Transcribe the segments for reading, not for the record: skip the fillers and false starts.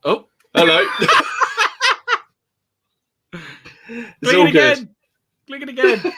Oh, hello. It's all good. Click it again.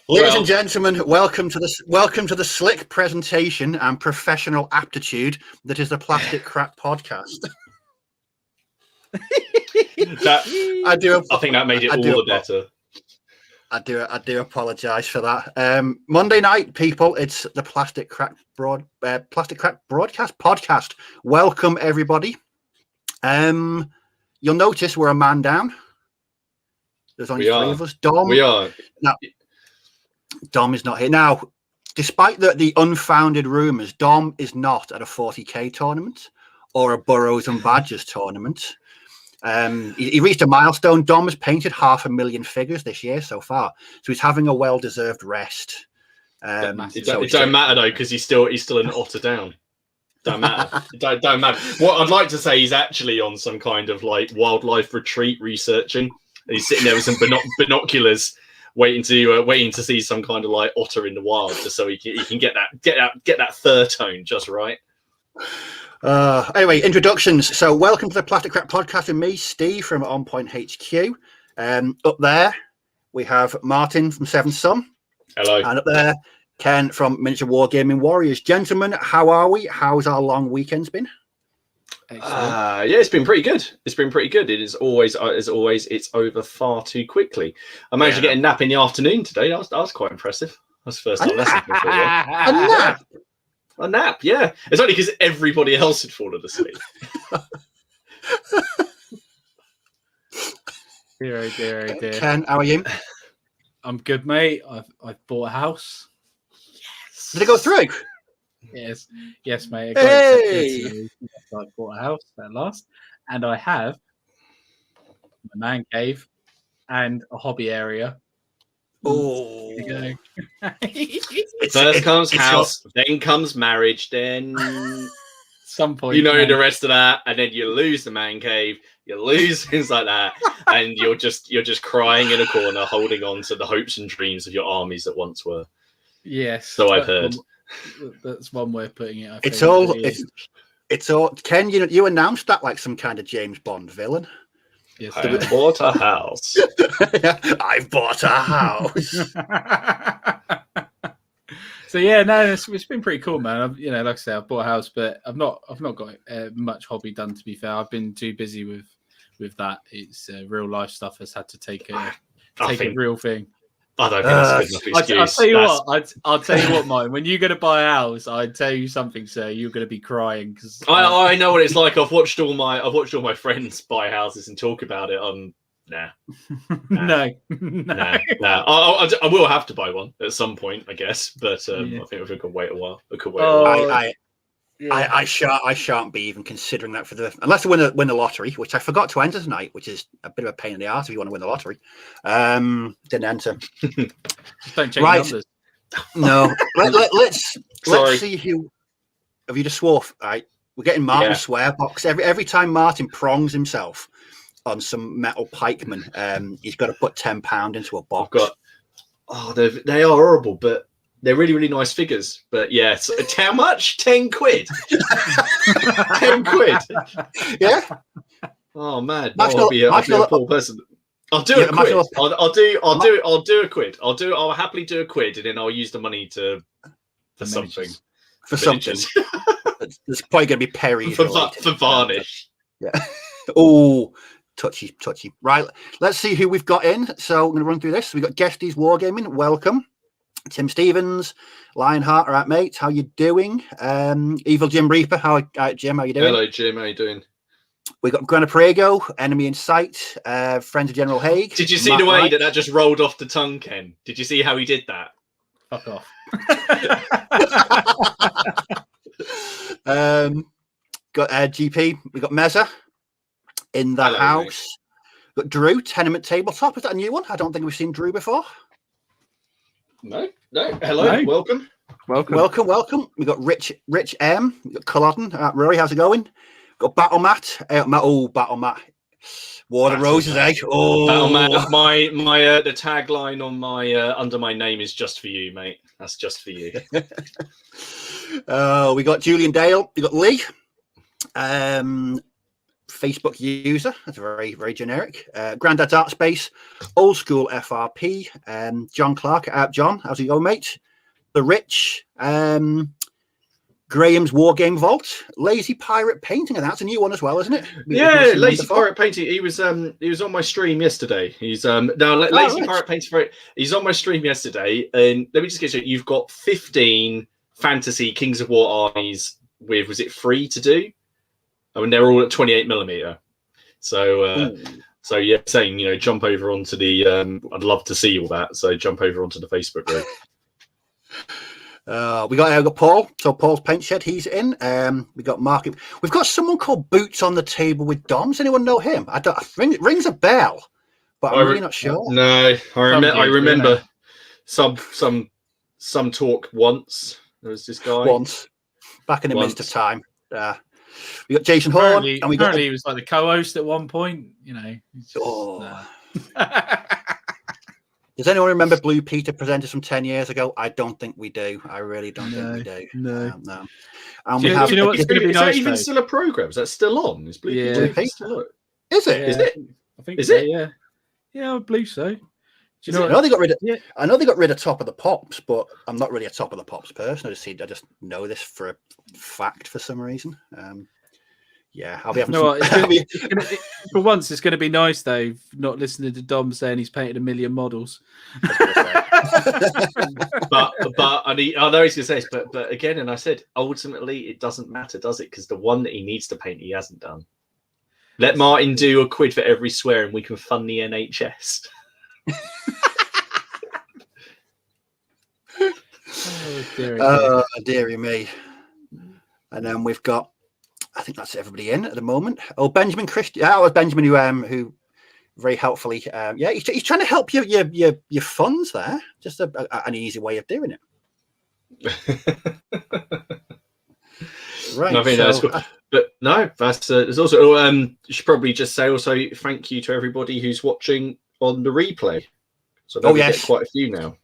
Ladies and gentlemen, welcome to the slick presentation and professional aptitude that is the Plastic Crack Podcast. I think that made it all the better. I do apologise for that. Monday night, people, it's the Plastic Crack Broadcast Podcast. Welcome, everybody. You'll notice we're a man down. There's only three of us. Dom. We are. Now, Dom is not here. Now, despite the unfounded rumours, Dom is not at a 40k tournament or a Burrows and Badgers tournament. He reached a milestone. Dom has painted 500,000 figures this year so far, so he's having a well-deserved rest. It don't matter though, because he's still an otter down. Don't matter. don't matter. What I'd like to say, he's actually on some kind of like wildlife retreat researching. He's sitting there with some binoculars, waiting to see some kind of like otter in the wild, just so he can get that third tone just right. Anyway, introductions. So welcome to the Plastic Crack Podcast with me, Steve from On Point HQ. Up there we have Martin from Seventh Son. Hello. And up there, Ken from Miniature Wargaming Warriors. Gentlemen, how are we? How's our long weekends been? Yeah, it's been pretty good. It is always, as always, it's over far too quickly. I managed to get a nap in the afternoon today. That was quite impressive. That's the first time that's happened for you. A nap, yeah. It's only because everybody else had fallen asleep. Dear. Ken, how are you? I'm good, mate. I've bought a house. Yes. Did it go through? Yes, mate. Hey! I bought a house at last, and I have a man cave and a hobby area. Oh, first comes house, then comes marriage, then some point the rest of that, and then you lose the man cave, you lose things like that, and you're just crying in a corner, holding on to the hopes and dreams of your armies that once were. Yes, so I've heard. That's one way of putting it. It's all. Ken, you announced that like some kind of James Bond villain. Yes, I bought a house. I've bought a house. So yeah, no, it's been pretty cool, man. Like I say, I've bought a house, but I've not got much hobby done. To be fair, I've been too busy with that. It's real life stuff has had to take a real thing. I don't think that's a good enough excuse. I'll tell you what, mine. When you're going to buy a house, I'd tell you something, sir. You're going to be crying because I know what it's like. I've watched all my friends buy houses and talk about it. No. I will have to buy one at some point, I guess. But I think we could wait a while. I shan't be even considering that unless I win the lottery, which I forgot to enter tonight, which is a bit of a pain in the arse if you want to win the lottery. Didn't enter. Don't check numbers. No. Let's see who. Have you just swore? Right, we're getting Martin's swear box every time Martin prongs himself on some metal pikeman. He's got to put £10 into a box. They are horrible, but. They're really, really nice figures, but yes. How much? 10 quid. 10 quid. Yeah. Oh man, I'll be a poor person. I'll do a quid. I'll do a quid. I'll happily do a quid, and then I'll use the money for something. For something. There's probably going to be Perry for varnish. Yeah. Oh. Touchy. Right. Let's see who we've got in. So I'm going to run through this. We've got Guesties Wargaming. Welcome. Tim Stevens, Lionheart, all right, mate. How you doing? Evil Jim Reaper, Jim? How you doing? Hello, Jim. How you doing? We got Granaprego, Enemy in Sight, Friends of General Haig. Did you see the way that just rolled off the tongue, Ken? Did you see how he did that? Fuck off. Got GP. We got Meza in the house. Mate. Got Drew, Tenement Tabletop. Is that a new one? I don't think we've seen Drew before. No. Hello, no. welcome. We got Rich M. We got Culloden. Rory, how's it going? We got Battle Matt. Battle Matt. War of the Roses, eh? Oh, Battle Matt. My the tagline on my under my name is just for you, mate. That's just for you. We got Julian Dale. We got Lee. Facebook user. That's very, very generic. Grandad's Art Space. Old School FRP. John Clark. John, how's it going, mate? The Rich. Graham's Wargame Vault. Lazy Pirate Painting. And that's a new one as well, isn't it? Lazy Pirate Painting. He was on my stream yesterday. He's Lazy Pirate Painting. He's on my stream yesterday. And let me just get you. You've got 15 fantasy Kings of War armies with, was it free to do? I mean, they're all at 28mm. So yeah, saying, jump over onto the, I'd love to see all that. So jump over onto the Facebook group. We got Paul. So Paul's Paint Shed, he's in. We got Mark. We've got someone called Boots on the Table with Doms. Anyone know him? It rings a bell, but I'm really not sure. No, I remember some talk once. There was this guy back in the midst of time. We got Jason Horn, and apparently he was like the co-host at one point. Does anyone remember Blue Peter presenters from 10 years ago? I don't think we do. I really don't think we do. No. And do you know what's going to be nice? Is that even still a program? Is that still on? Is Blue Peter still on? Is it? Yeah. Is it? I think so, yeah. Yeah, I believe so. Do you know? I know they got rid of. Yeah. I know they got rid of Top of the Pops, but I'm not really a Top of the Pops person. I just know this for a fact for some reason. Yeah, I'll be having. For once, it's going to be nice though, not listening to Dom saying he's painted 1 million models. but I know he's going to say this, but again, and I said ultimately it doesn't matter, does it? Because the one that he needs to paint, he hasn't done. Let Martin do a quid for every swear, and we can fund the NHS. Dearie me. And then we've got, I think that's everybody in at the moment. Oh, Benjamin Christian. That was Benjamin who very helpfully. He's trying to help your funds there. Just an easy way of doing it. Right. I think that's cool. But no, that's there's also. You should probably just say also thank you to everybody who's watching on the replay. So we get quite a few now.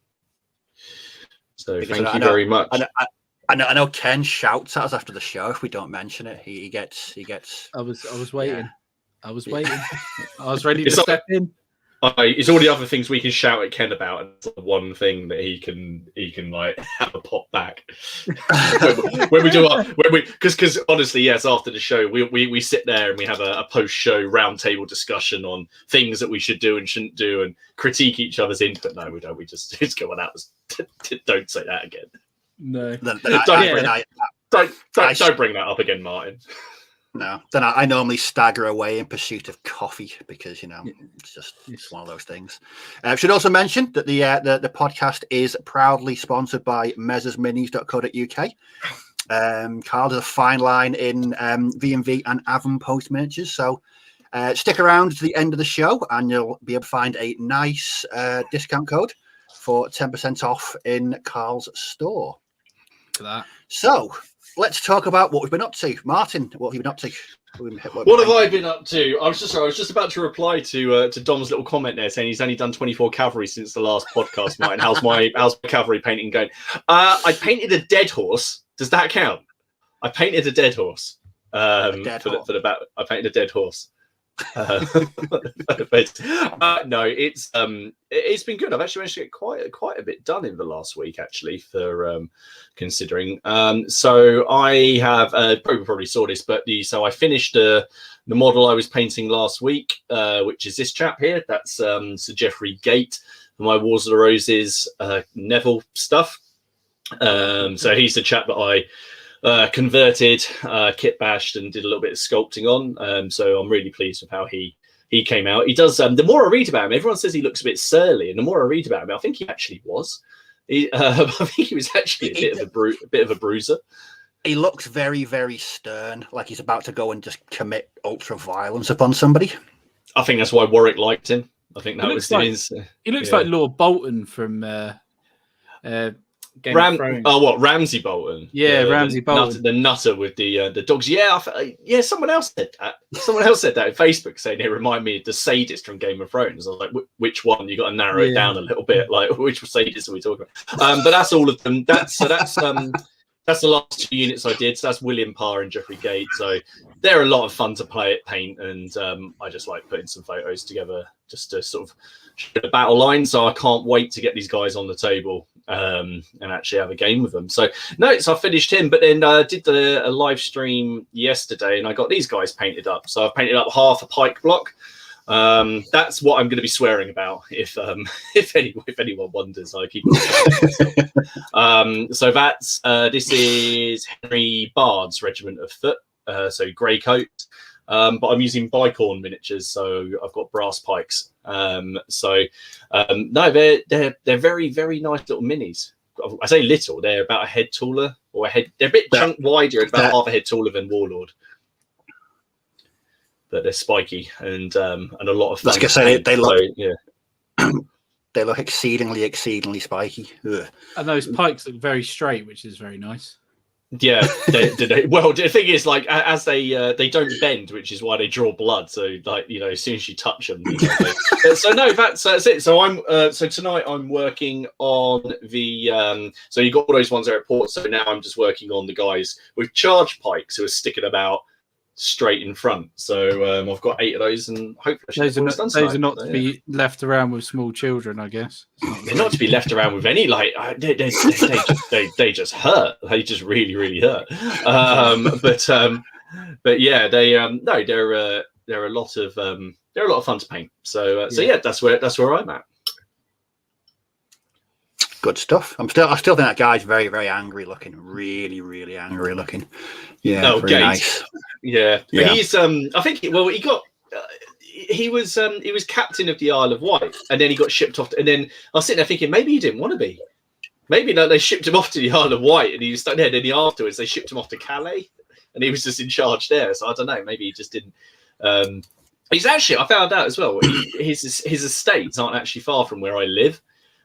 So thank you very much. I know Ken shouts at us after the show if we don't mention it. He gets. I was waiting. Yeah. I was waiting. I was ready to step in. It's all the other things we can shout at Ken about, and it's the one thing that he can like have a pop back when we do because honestly, yes, after the show we sit there and we have a post-show roundtable discussion on things that we should do and shouldn't do and critique each other's input. No, we don't. We just go on out. Don't say that again. No, don't bring that up again, Martin. No, then I normally stagger away in pursuit of coffee because it's just one of those things. I should also mention that the podcast is proudly sponsored by mezersminis.co.uk. Carl does a fine line in V&V and Avon Post miniatures, so stick around to the end of the show and you'll be able to find a nice discount code for 10% off in Carl's store. For that. So let's talk about what we've been up to. Martin, what have you been up to? What have I been up to? I was just about to reply to Dom's little comment there saying he's only done 24 cavalry since the last podcast. Martin, how's my cavalry painting going? I painted a dead horse. Does that count? I painted a dead horse. I painted a dead horse. No, it's been good. I've actually managed to get quite a bit done in the last week, actually, for considering. So I have probably saw this, but I finished the model I was painting last week, which is this chap here. That's Sir Geoffrey Gate for my Wars of the Roses Neville stuff. So he's the chap that converted, kit bashed, and did a little bit of sculpting on. So I'm really pleased with how he came out. He does. The more I read about him, everyone says he looks a bit surly, and the more I read about him, I think he actually was. I think he was actually a bit of a bruiser. He looks very, very stern, like he's about to go and just commit ultra violence upon somebody. I think that's why Warwick liked him. I think that was his. He looks like Lord Bolton from Game of Thrones. Oh, what, Ramsay Bolton? Yeah, Ramsay Bolton, the nutter with the dogs. Yeah, someone else said that. Someone else said that on Facebook, saying it reminded me of the sadist from Game of Thrones. I was like, which one? You got to narrow it down a little bit. Like, which sadist are we talking about? But that's all of them. That's the last 2 units I did. So that's William Parr and Jeffrey Gate. So they're a lot of fun to paint, and I just like putting some photos together just to sort of show the battle line. So I can't wait to get these guys on the table and actually have a game with them. So I finished him, but then I did a live stream yesterday, and I got these guys painted up. So I've painted up half a pike block. That's what I'm going to be swearing about if anyone wonders. I keep so that's this is Henry Bard's regiment of foot, so grey coat, but I'm using bicorn miniatures, so I've got brass pikes. No, they're very, very nice little minis. I say little, they're about a head taller, or they're a bit chunk wider, about half a head taller than Warlord. But they're spiky and a lot of fun. Like I say, they look, they look exceedingly spiky. Ugh. And those pikes look very straight, which is very nice. Yeah, well, the thing is, like, as they don't bend, which is why they draw blood. So, like, as soon as you touch them. So no, that's it. So so tonight I'm working on the. So you got all those ones that are at port. So now I'm just working on the guys with charge pikes who are sticking about straight in front. So I've got 8 of those, and hopefully those are not to be left around with small children, I guess. They're not to be left around with any, like, they just hurt. They just really, really hurt. But yeah, they're a lot of fun to paint. So yeah, that's where I'm at. Good stuff. I still think that guy's very, very angry looking. Really, really angry looking. Yeah. Oh, Gates. Nice. Yeah. He's I think he was captain of the Isle of Wight, and then he got shipped off. And then I was sitting there thinking, maybe he didn't want to be. Maybe they shipped him off to the Isle of Wight, and he was stuck there. And then afterwards, they shipped him off to Calais, and he was just in charge there. So I don't know. Maybe he just didn't. He's actually, I found out as well. His estates aren't actually far from where I live.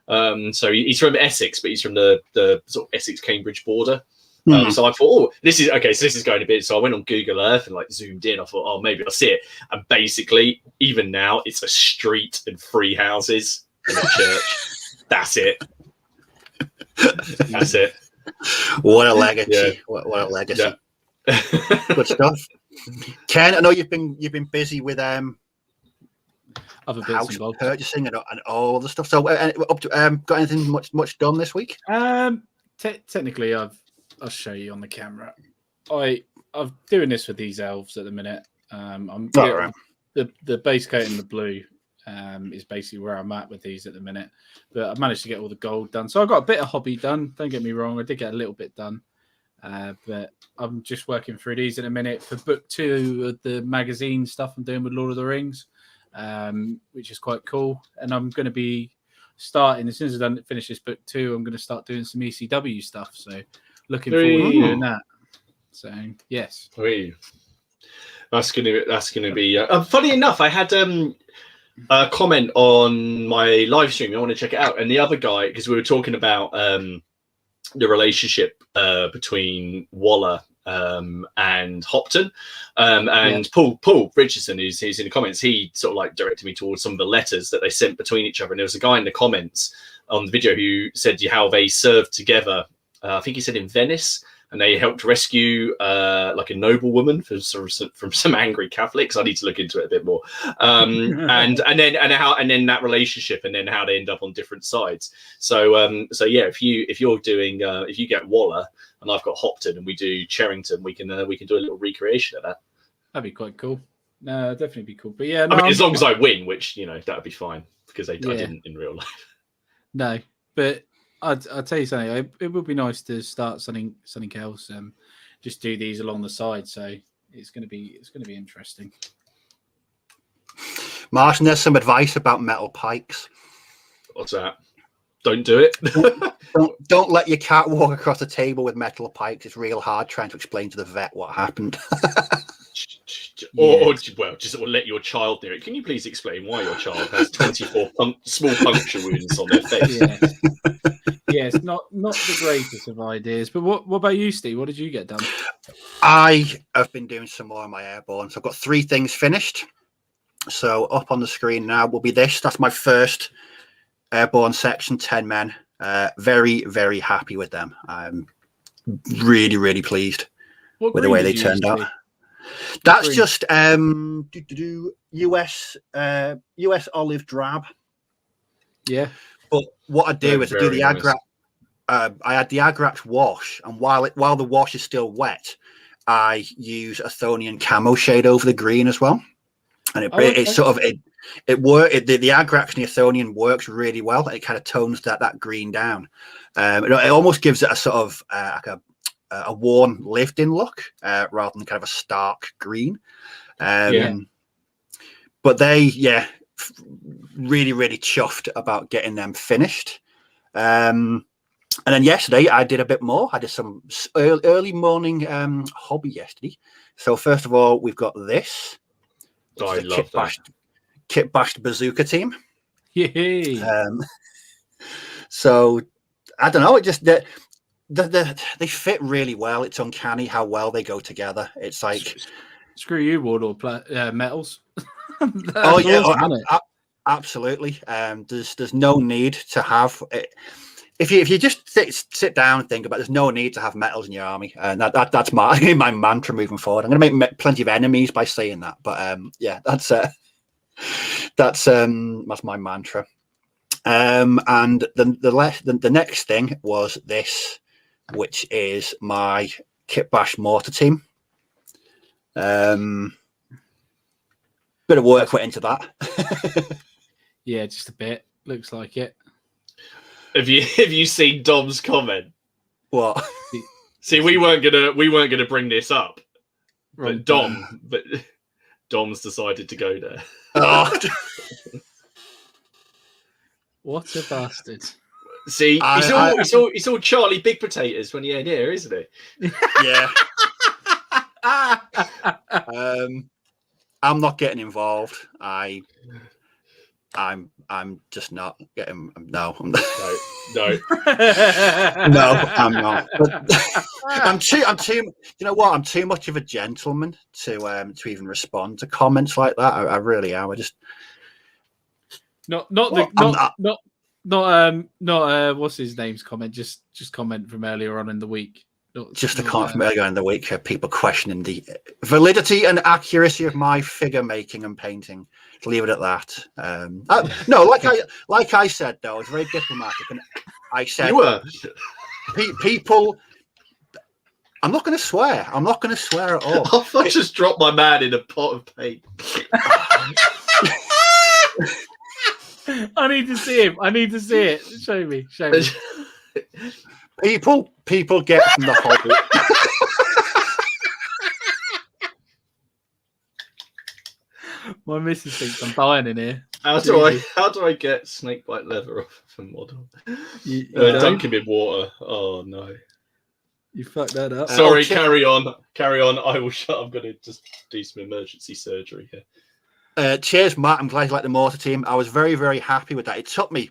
So he's from Essex, but he's from the sort of Essex-Cambridge border. So I thought, this is going a bit. So I went on Google Earth and like zoomed in. I thought, maybe I'll see it. And basically, even now, it's a street and 3 houses and a church. That's it. That's it. What a legacy! Yeah. What a legacy! Yeah. Good stuff. Ken, I know you've been busy with other bits house involved, purchasing and all the stuff. So, got anything much done this week? Technically, I'll show you on the camera. I'm doing this for these elves at the minute. The base coat in the blue is basically where I'm at with these at the minute. But I've managed to get all the gold done. So I got a bit of hobby done. Don't get me wrong, I did get a little bit done. But I'm just working through these in a minute for book 2 of the magazine stuff I'm doing with Lord of the Rings, which is quite cool. And I'm going to be starting, as soon as I finish this book 2, I'm going to start doing some ECW stuff. So looking forward to doing that. So yes, that's gonna be. Funny enough, I had a comment on my live stream. I want to check it out. And the other guy, because we were talking about the relationship between Waller and Hopton, and Paul Richardson, who's in the comments, he sort of like directed me towards some of the letters that they sent between each other. And there was a guy in the comments on the video who said how they served together. I think he said in Venice, and they helped rescue like a noblewoman from some angry Catholics. I need to look into it a bit more. And then that relationship, and then how they end up on different sides. So yeah, if you get Waller and I've got Hopton and we do Cherrington, we can do a little recreation of that. That'd be quite cool. No, definitely be cool. But yeah, I mean, as long as I win, which that'd be fine, because I didn't in real life. No, but I'll tell you something. It would be nice to start something else just do these along the side. So it's going to be interesting. Martin, there's some advice about metal pikes. What's that? Don't do it. Don't let your cat walk across the table with metal pikes. It's real hard trying to explain to the vet what happened. Or just let your child do it. Can you please explain why your child has 24 small puncture wounds on their face? Yes, not the greatest of ideas. But what about you, Steve? What did you get done? I have been doing some more of my airborne. So I've got 3 things finished. So up on the screen now will be this. That's my first airborne section, 10 men. Very, very happy with them. I'm really, really pleased with the way they turned out. That's just US olive drab. But what I do is I do the Agrax. I add the Agrax wash, and while the wash is still wet, I use Athonian camo shade over the green as well. And it sort of the Agrax and the Athonian works really well. It kind of tones that green down. It almost gives it a sort of like a worn, lived-in look rather than kind of a stark green. But they, really, really chuffed about getting them finished. And then yesterday I did a bit more. I did some early morning hobby yesterday. So first of all, we've got this. I love that. Kit bashed bazooka team. Yay. So I don't know. It just they fit really well. It's uncanny how well they go together. It's like screw you, Warlord metals. Absolutely. There's no need to have it. If you just sit down and think about it, there's no need to have metals in your army, and that's my mantra moving forward. I'm going to make plenty of enemies by saying that, but that's my mantra. And the next thing was this, which is my kit bash mortar team. Bit of work went into that. Yeah, just a bit. Looks like it. Have you seen Dom's comment? What? See, we weren't gonna bring this up, but Dom's decided to go there. Oh. What a bastard! See, he's all Charlie Big Potatoes when he ain't here, isn't he? Yeah. I'm not getting involved. I'm just not getting. No, I'm not. No. No, I'm not. But I'm too. You know what? I'm too much of a gentleman to even respond to comments like that. I really am. I just not what's his name's comment. Just comment from earlier on in the week. Just a comment from earlier in the week. People questioning the validity and accuracy of my figure making and painting. To leave it at that. No, like I said though, I was very diplomatic, and I said you were. People. I'm not going to swear. I'm not going to swear at all. I just dropped my man in a pot of paint. I need to see him. I need to see it. Show me. People get from the hobby. My missus thinks I'm dying in here. How do I get snakebite leather off of a model? Dunk him in water. Oh no. You fucked that up. Sorry, carry on. I will shut. I'm gonna just do some emergency surgery here. Cheers, Matt. I'm glad you like the mortar team. I was very, very happy with that. It took me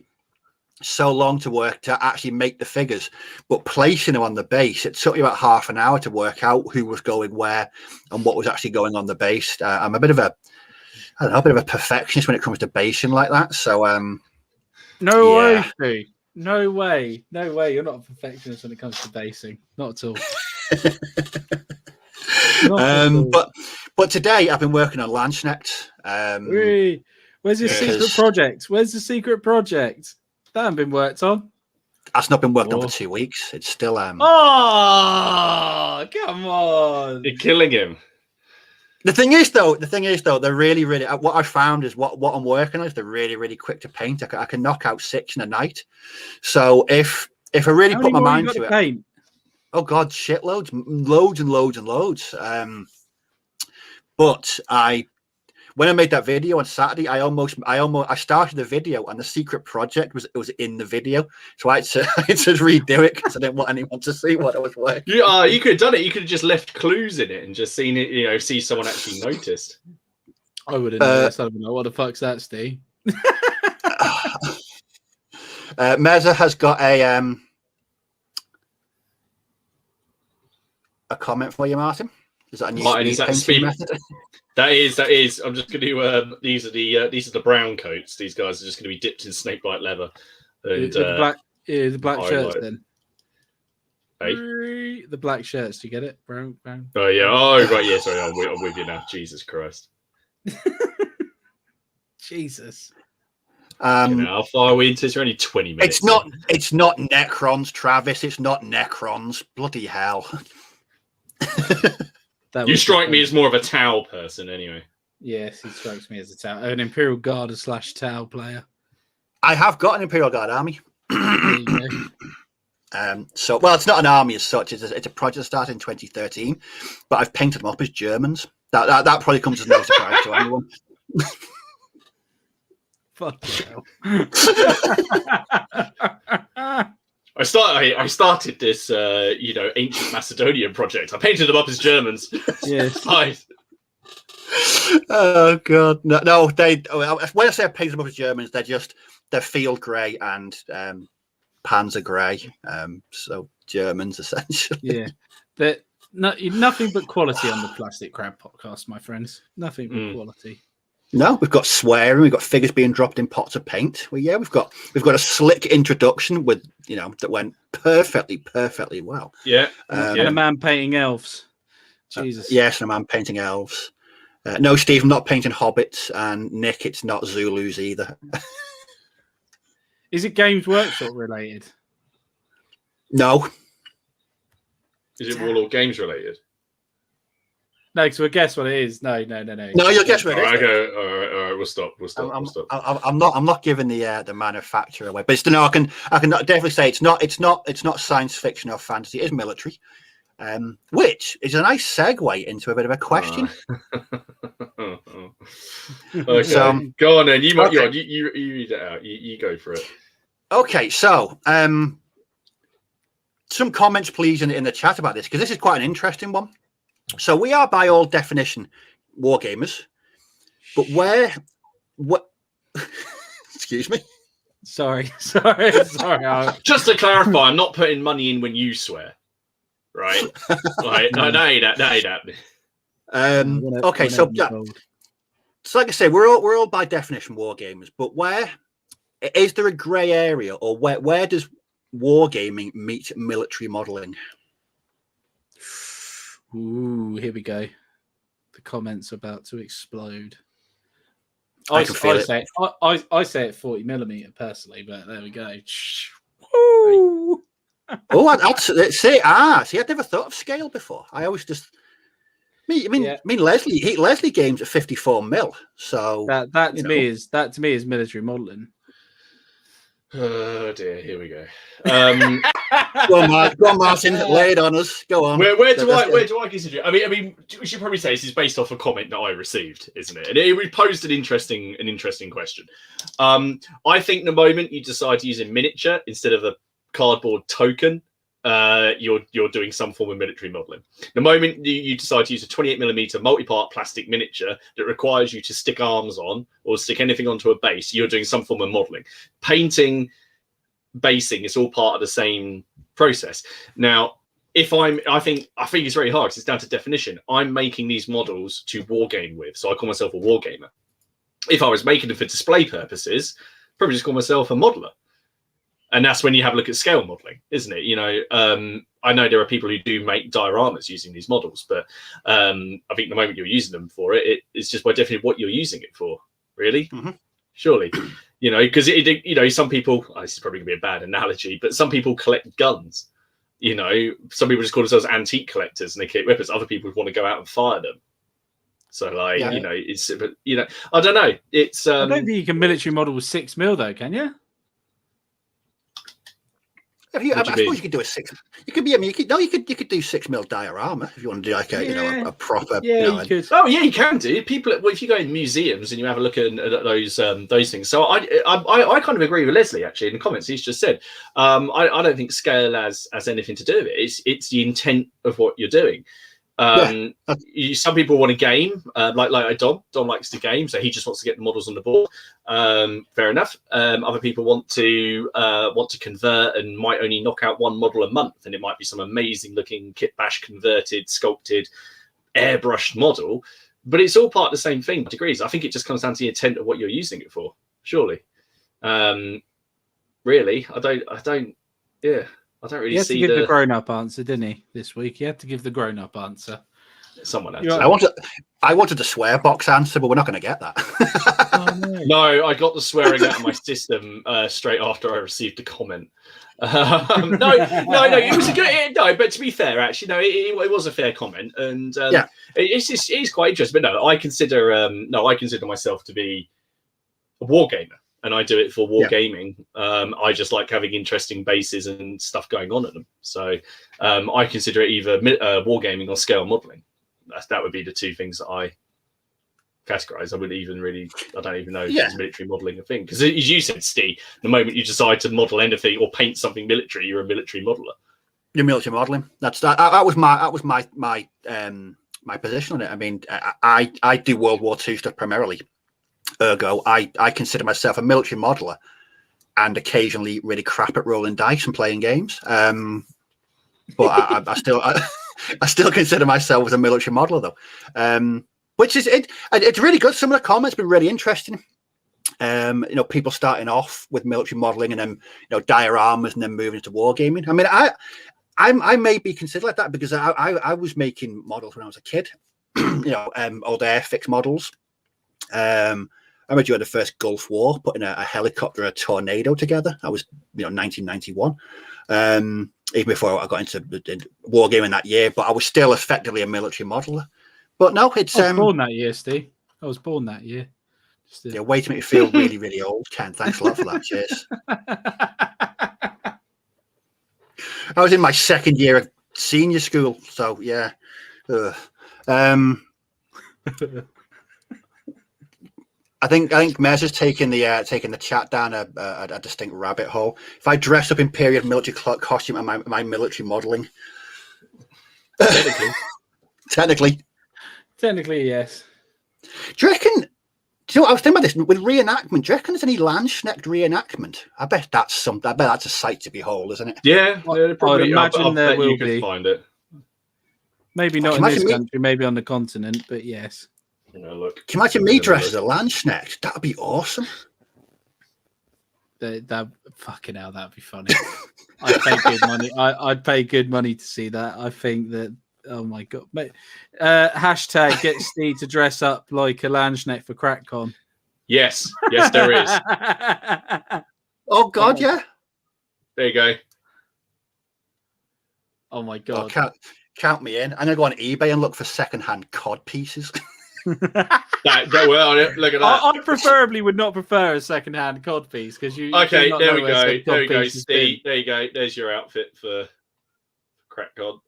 so long to actually make the figures, but placing them on the base, it took me about half an hour to work out who was going where and what was actually going on the base. I'm a bit of a perfectionist when it comes to basing like that. So no way, Steve. No way. You're not a perfectionist when it comes to basing. Not at all. But today I've been working on Landsknecht. Where's your secret project? Where's the secret project? That hasn't been worked on. That's not been worked on for 2 weeks. It's still Oh, come on. You're killing him. The thing is, though, they're really, really. What I found is what I'm working on is they're really, really quick to paint. I can knock out 6 in a night. So if I really put my mind to it, paint? Oh God, shitloads, loads and loads and loads. But when I made that video on Saturday, I started the video and the secret project was in the video, so I had to redo it because I didn't want anyone to see what I was working. You could have done it. You could have just left clues in it and just seen it. See someone actually noticed. I wouldn't notice. I don't know what the fuck's that, Steve. Meza has got a comment for you, Martin. Is that a new speed method? That is. I'm just going to. These are the brown coats. These guys are just going to be dipped in snakebite leather. And, the black shirts then. Hey? The black shirts. Do you get it? Brown. Oh yeah. Oh right. Yeah. Sorry. I'm with you now. Jesus Christ. Jesus. How far are we into this? We're only 20 minutes. It's not Necrons, Travis. It's not Necrons. Bloody hell. You strike me as more of a Tau person, anyway. Yes, he strikes me as a Tau, an Imperial Guard / Tau player. I have got an Imperial Guard army. So, well, it's not an army as such. It's a project that started in 2013, but I've painted them up as Germans. That probably comes as no surprise to anyone. Fuck hell. I started this, ancient Macedonian project. I painted them up as Germans. Yes. Oh God, no. They when I say I painted them up as Germans, they're field grey and Panzer grey. So Germans essentially. Yeah, nothing but quality on the Plastic Crab podcast, my friends. Nothing but quality. No, we've got swearing, we've got figures being dropped in pots of paint. Well, yeah, we've got a slick introduction with that went perfectly well. Yeah, and a man painting elves. Jesus. Yes, and a man painting elves. No, Steve, I'm not painting hobbits, and Nick, it's not Zulus either. Is it Games Workshop related? No. Is it Warlord Games related? No, because we'll guess what it is. No. No, you'll guess what it is. Okay, all right. We'll stop. I'm not giving the manufacturer away, but it's I can definitely say it's not science fiction or fantasy. It is military, which is a nice segue into a bit of a question. Okay, so, go on then. You read it out. You go for it. Okay, so some comments, please, in the chat about this because this is quite an interesting one. So we are, by all definition, wargamers, but what? Excuse me. Sorry. Just to clarify, I'm not putting money in when you swear, right? Right? No, that ain't happening. Okay, so like I say, we're all by definition wargamers, but where is there a grey area, or where does wargaming meet military modelling? Ooh, here we go. The comments are about to explode. I say it 40mm personally, but there we go. Oh, see, I'd never thought of scale before. I always just Leslie games at 54mm. So that to me is military modelling. Oh dear, here we go. Go on, Martin, lay it on us. Go on. Where do I consider it? I mean, we should probably say this is based off a comment that I received, isn't it? And it posed an interesting question. I think the moment you decide to use a miniature instead of a cardboard token, you're doing some form of military modelling. The moment you decide to use a 28mm multi-part plastic miniature that requires you to stick arms on or stick anything onto a base, you're doing some form of modelling. Painting, basing, it's all part of the same process. Now, I think it's very hard because it's down to definition. I'm making these models to wargame with, so I call myself a wargamer. If I was making them for display purposes, probably just call myself a modeler. And that's when you have a look at scale modeling, isn't it? I know there are people who do make dioramas using these models, but I think the moment you're using them for it's just by definition what you're using it for, really. Mm-hmm. Surely, because some people, this is probably gonna be a bad analogy, but some people collect guns. Some people just call themselves antique collectors and they keep weapons. Other people want to go out and fire them. So, it's I don't know. It's I don't think you can military model with 6mm though, can you? I suppose you could do a 6. You could be. I mean, you could do 6 mil diorama if you want to do like a proper. Yeah, you could. Oh yeah, you can do. People, if you go in museums and you have a look at those things. So I kind of agree with Leslie actually in the comments. He's just said, I don't think scale has anything to do with it. It's the intent of what you're doing. Some people want to game, like Dom. Dom likes to game, so he just wants to get the models on the board. Fair enough. Other people want to convert and might only knock out one model a month, and it might be some amazing looking kit bash converted, sculpted, airbrushed model. But it's all part of the same thing. Degrees. I think it just comes down to the intent of what you're using it for. Surely, really, I don't. Yeah. I don't really see he had to give the grown-up answer, didn't he? This week, he had to give the grown-up answer. Someone had to. I wanted the swear box answer, but we're not going to get that. No, I got the swearing out of my system straight after I received the comment. No, it was a good. No, but to be fair, actually, no, it was a fair comment, and it's quite interesting. But no, I consider myself to be a wargamer. And I do it for wargaming. I just like having interesting bases and stuff going on in them. So I consider it either wargaming or scale modeling. That would be the two things that I categorize. I don't even know if it's military modeling a thing. Because as you said, Steve, the moment you decide to model anything or paint something military, you're a military modeler. You're military modeling. That was my position on it. I mean, I do World War II stuff primarily. Ergo, I consider myself a military modeler and occasionally really crap at rolling dice and playing games. But I still consider myself as a military modeler, though. Which is it's really good. Some of the comments been really interesting. People starting off with military modeling and then dioramas and then moving into wargaming. I mean, I may be considered like that because I was making models when I was a kid. Old Airfix models. I remember during the first Gulf War, putting a helicopter and a tornado together. That was 1991. Even before I got into wargaming that year, but I was still effectively a military modeler. But no, it's I was born that year, Steve. I was born that year. Way to make me feel really, really old, Ken. Thanks a lot for that. Cheers. I was in my second year of senior school, so yeah. I think Mez is taking the chat down a distinct rabbit hole. If I dress up in period military costume, am I military modeling? Technically, yes. Do you reckon? I was thinking about this with reenactment. Do you reckon there's any Landsknecht reenactment? I bet that's a sight to behold, isn't it? Yeah, probably. I'd imagine there will you could find it. Maybe not in this country, maybe on the continent, but yes. Look. Can you imagine me dressed as a Landsknecht? That'd be awesome. That fucking hell, that'd be funny. I'd pay good money. I'd pay good money to see that. I think that. Oh my god, mate! Hashtag get Steve to dress up like a Landsknecht for CrackCon. Yes, there is. Oh god, yeah. There you go. Oh my god. Count me in. I'm gonna go on eBay and look for secondhand cod pieces. Look at that. I preferably would not prefer a second-hand cod piece because you. Okay, there we go, Steve. There you go. There's your outfit for crack cod.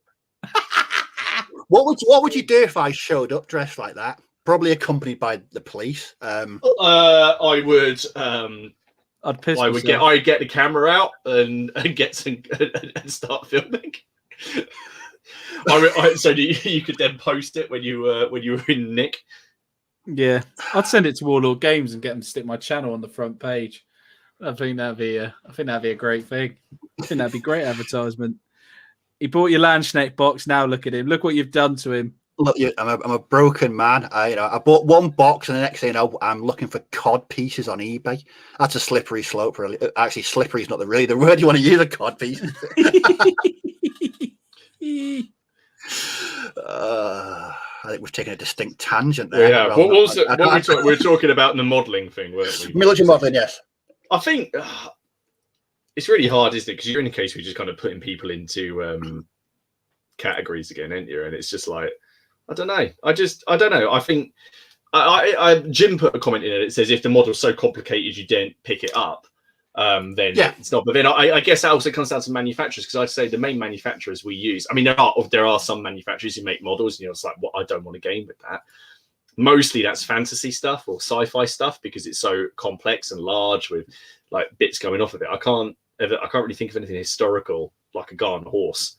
What would you do if I showed up dressed like that? Probably accompanied by the police. I would. I'd get the camera out and get some and start filming. So you could then post it when you were in Nick. Yeah, I'd send it to Warlord Games and get them to stick my channel on the front page. I think that'd be a great thing. I think that'd be great advertisement. He bought your Landsknecht box. Now look at him. Look what you've done to him. Look, I'm a broken man. I bought one box, and the next thing I'm looking for cod pieces on eBay. That's a slippery slope, really. Actually, slippery is not the word you want to use. A cod piece. I think we've taken a distinct tangent there. Yeah. What was it? We were talking about the modelling thing, weren't we? Military modelling, yes. I think it's really hard, isn't it? Because you're in a case where you're just kind of putting people into categories again, aren't you? And it's just like, I don't know. I don't know. I think Jim put a comment in it. It says if the model's so complicated you didn't pick it up. then it's not. But then I guess that also comes down to manufacturers, because I'd say the main manufacturers we use. I mean, there are some manufacturers who make models, and it's like, well, I don't want a game with that. Mostly that's fantasy stuff or sci-fi stuff, because it's so complex and large with like bits going off of it. I can't really think of anything historical like a guy on a horse,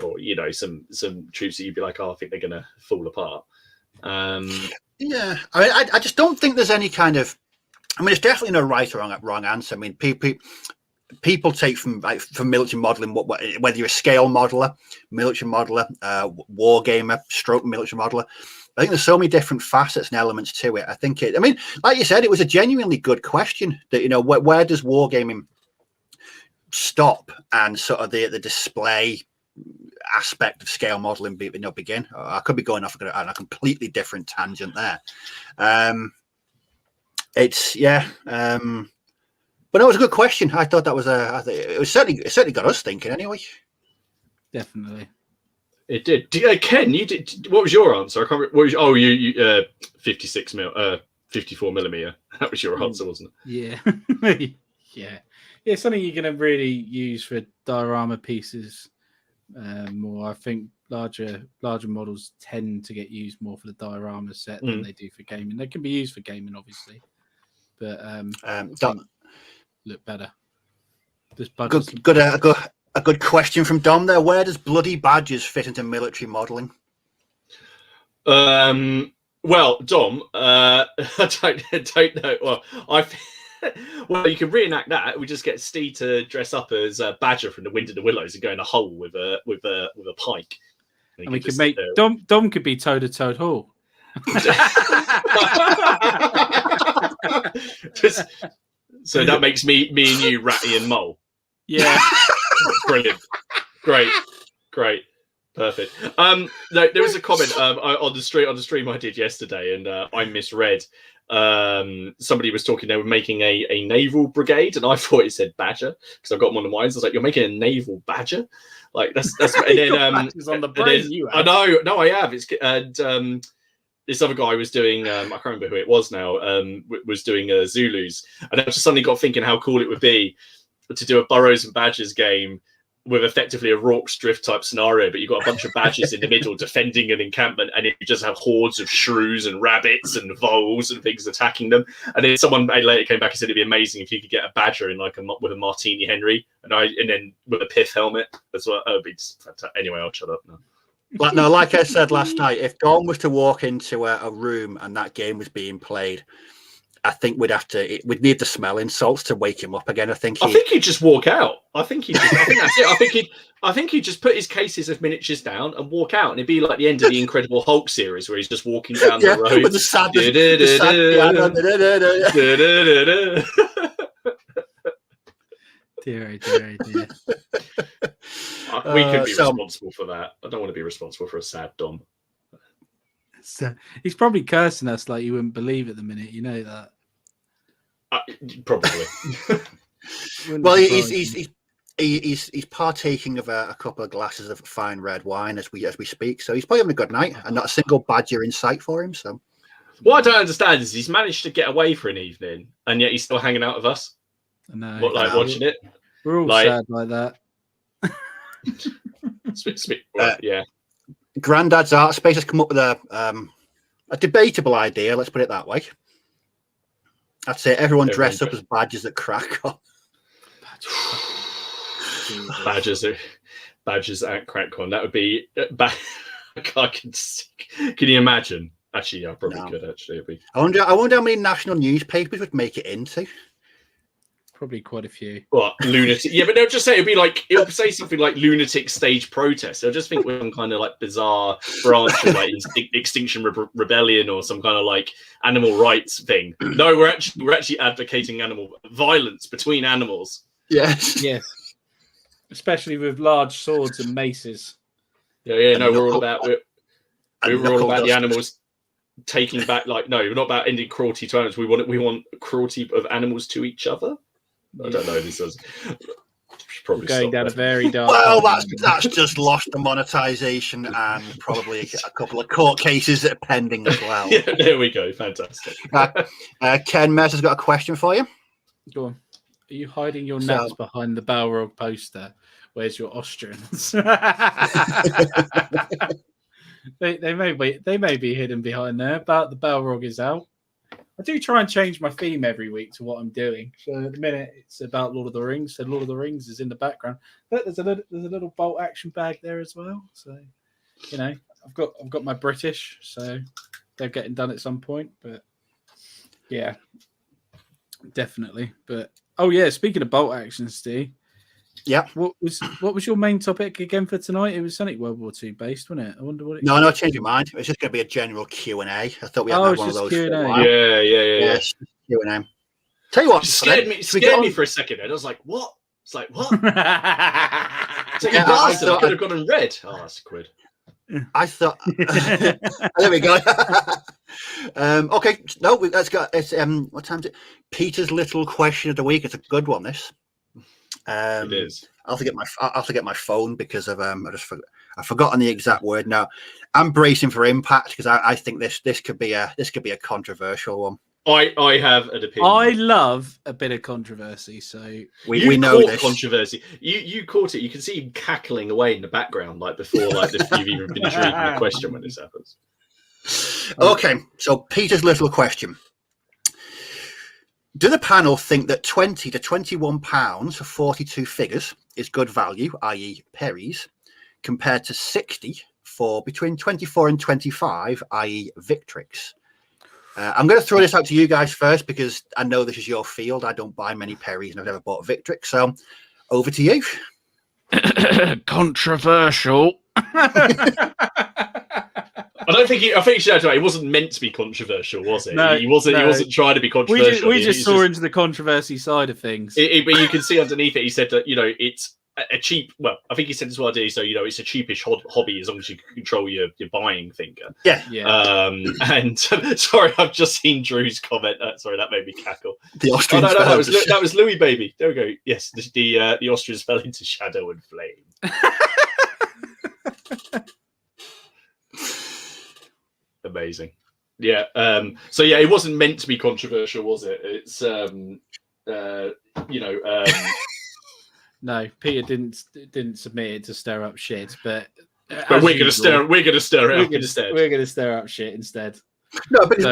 or some troops that you'd be like, oh, I think they're gonna fall apart. I mean, I just don't think there's any kind of. I mean, it's definitely no right or wrong answer. I mean, people take from military modeling, whether you're a scale modeler, military modeler, wargamer, stroke military modeler. I think there's so many different facets and elements to it. I think I mean, like you said, it was a genuinely good question. That where does wargaming stop, and sort of the display aspect of scale modeling begin? I could be going off on a completely different tangent there. But no, it was a good question. I thought that was it certainly got us thinking anyway. Definitely. It did. Ken, you did. What was your answer? I can't remember. What was, you 56 mil, 54 millimeter. That was your answer, wasn't it? Yeah. Yeah. Something you're going to really use for diorama pieces more. I think larger models tend to get used more for the diorama set than they do for gaming. They can be used for gaming, obviously, but look better. A good question from Dom there. Where does bloody badges fit into military modelling? Well, Dom, I don't know. Well, you can reenact that. We just get Steve to dress up as a badger from the Wind in the Willows and go in a hole with a pike. And we could make Dom could be Toad at Toad Hall. So that makes me and you Ratty and Mole. Yeah. Brilliant. Great. Perfect. No, there was a comment on the stream I did yesterday, and I misread. Somebody was talking, they were making a naval brigade, and I thought it said badger, because I've got one of mine. I was like, you're making a naval badger? Like that's and then on the brain, I know, no, I have. This other guy was doing I can't remember who it was now, was doing Zulus, and I just suddenly got thinking how cool it would be to do a Burrows and Badgers game with effectively a Rorke's Drift type scenario, but you've got a bunch of badgers in the middle defending an encampment, and you just have hordes of shrews and rabbits and voles and things attacking them. And then someone later came back and said it'd be amazing if you could get a badger in like with a Martini Henry, and then with a pith helmet as well. Oh, it'd be just fantastic. Anyway, I'll shut up now. But no, like I said last night, if Dawn was to walk into a room and that game was being played, I think we'd need the smelling salts to wake him up again. I think he'd just walk out. I think that's it. I think he'd just put his cases of miniatures down and walk out, and it'd be like the end of the Incredible Hulk series where he's just walking down the road with the sad Dear. We could be responsible for that. I don't want to be responsible for a sad Dom. So he's probably cursing us like you wouldn't believe at the minute. You know that. Probably. Well, he's partaking of a couple of glasses of fine red wine as we speak. So he's probably having a good night, and not a single badger in sight for him. So what I don't understand is he's managed to get away for an evening, and yet he's still hanging out with us. No, watching it. We're all sad like that. Yeah. Grandad's Art Space has come up with a debatable idea. Let's put it that way. I'd say everyone dressed up as badgers at CrackCon. Badgers at CrackCon. That would be. Can you imagine? Actually, I probably could. Actually, I wonder how many national newspapers would make it into. Probably quite a few. What, lunatic? Yeah, but they'll just say it'll say something like lunatic stage protest. They'll just think we're some kind of like bizarre branch of like Extinction Rebellion or some kind of like animal rights thing. No, we're actually advocating animal violence between animals. Yes. Especially with large swords and maces. Yeah. No, we're all about the animals taking back. Like, no, we're not about ending cruelty to animals. We want cruelty of animals to each other. I don't know. This is probably going down a very dark. Well, that's just lost the monetization and probably a couple of court cases that are pending as well. Yeah, there we go. Fantastic. Ken Mercer's got a question for you. Go on. Are you hiding your So- nuts behind the Balrog poster? Where's your Austrians? they may be hidden behind there, but the Balrog is out. I do try and change my theme every week to what I'm doing. So at the minute it's about Lord of the Rings. So Lord of the Rings is in the background. But there's a little bolt action bag there as well. So I've got my British, so they're getting done at some point. But yeah, definitely. But speaking of bolt action, Steve. Yeah. What was your main topic again for tonight? It was something World War II based, wasn't it? I wonder what it No, I changed my mind. It's just going to be a general Q&A. I thought we had one of those. Q&A. For a while. Yeah. Q&A. Tell you what, scared me for a second. And I was like, what? It's like, what? So you bastard, I could have gone and read. Oh, that's a quid. I thought there we go. Okay, no, let's go. It's what time is it? Peter's little question of the week. It's a good one. This. It is. I'll have to get my phone because of I've forgotten the exact word now. I'm bracing for impact because I think this could be a controversial one. I have an opinion. I love a bit of controversy, so we know this controversy. You caught it. You can see him cackling away in the background, like before, like you've even finished reading the question when this happens. Okay, so Peter's little question. Do the panel think that £20 to £21 for 42 figures is good value, i.e. Perry's, compared to 60 for between 24 and 25, i.e. Victrix? I'm going to throw this out to you guys first because I know this is your field. I don't buy many Perrys and I've never bought Victrix. So over to you. Controversial. I think it wasn't meant to be controversial, was it? No, he wasn't trying to be controversial. We just saw into the controversy side of things. But you can see underneath it, he said that it's a cheap. Well, I think he said as well, did he? So it's a cheapish hobby as long as you can control your buying finger. Yeah. And sorry, I've just seen Drew's comment. Sorry, that made me cackle. The Austrians. That was Louis, baby. There we go. Yes, the Austrians fell into shadow and flame. Amazing. Yeah. So yeah, it wasn't meant to be controversial, was it? It's No, Peter didn't submit it to stir up shit, but we're going to stir it up instead. We're going to stir up shit instead. No, but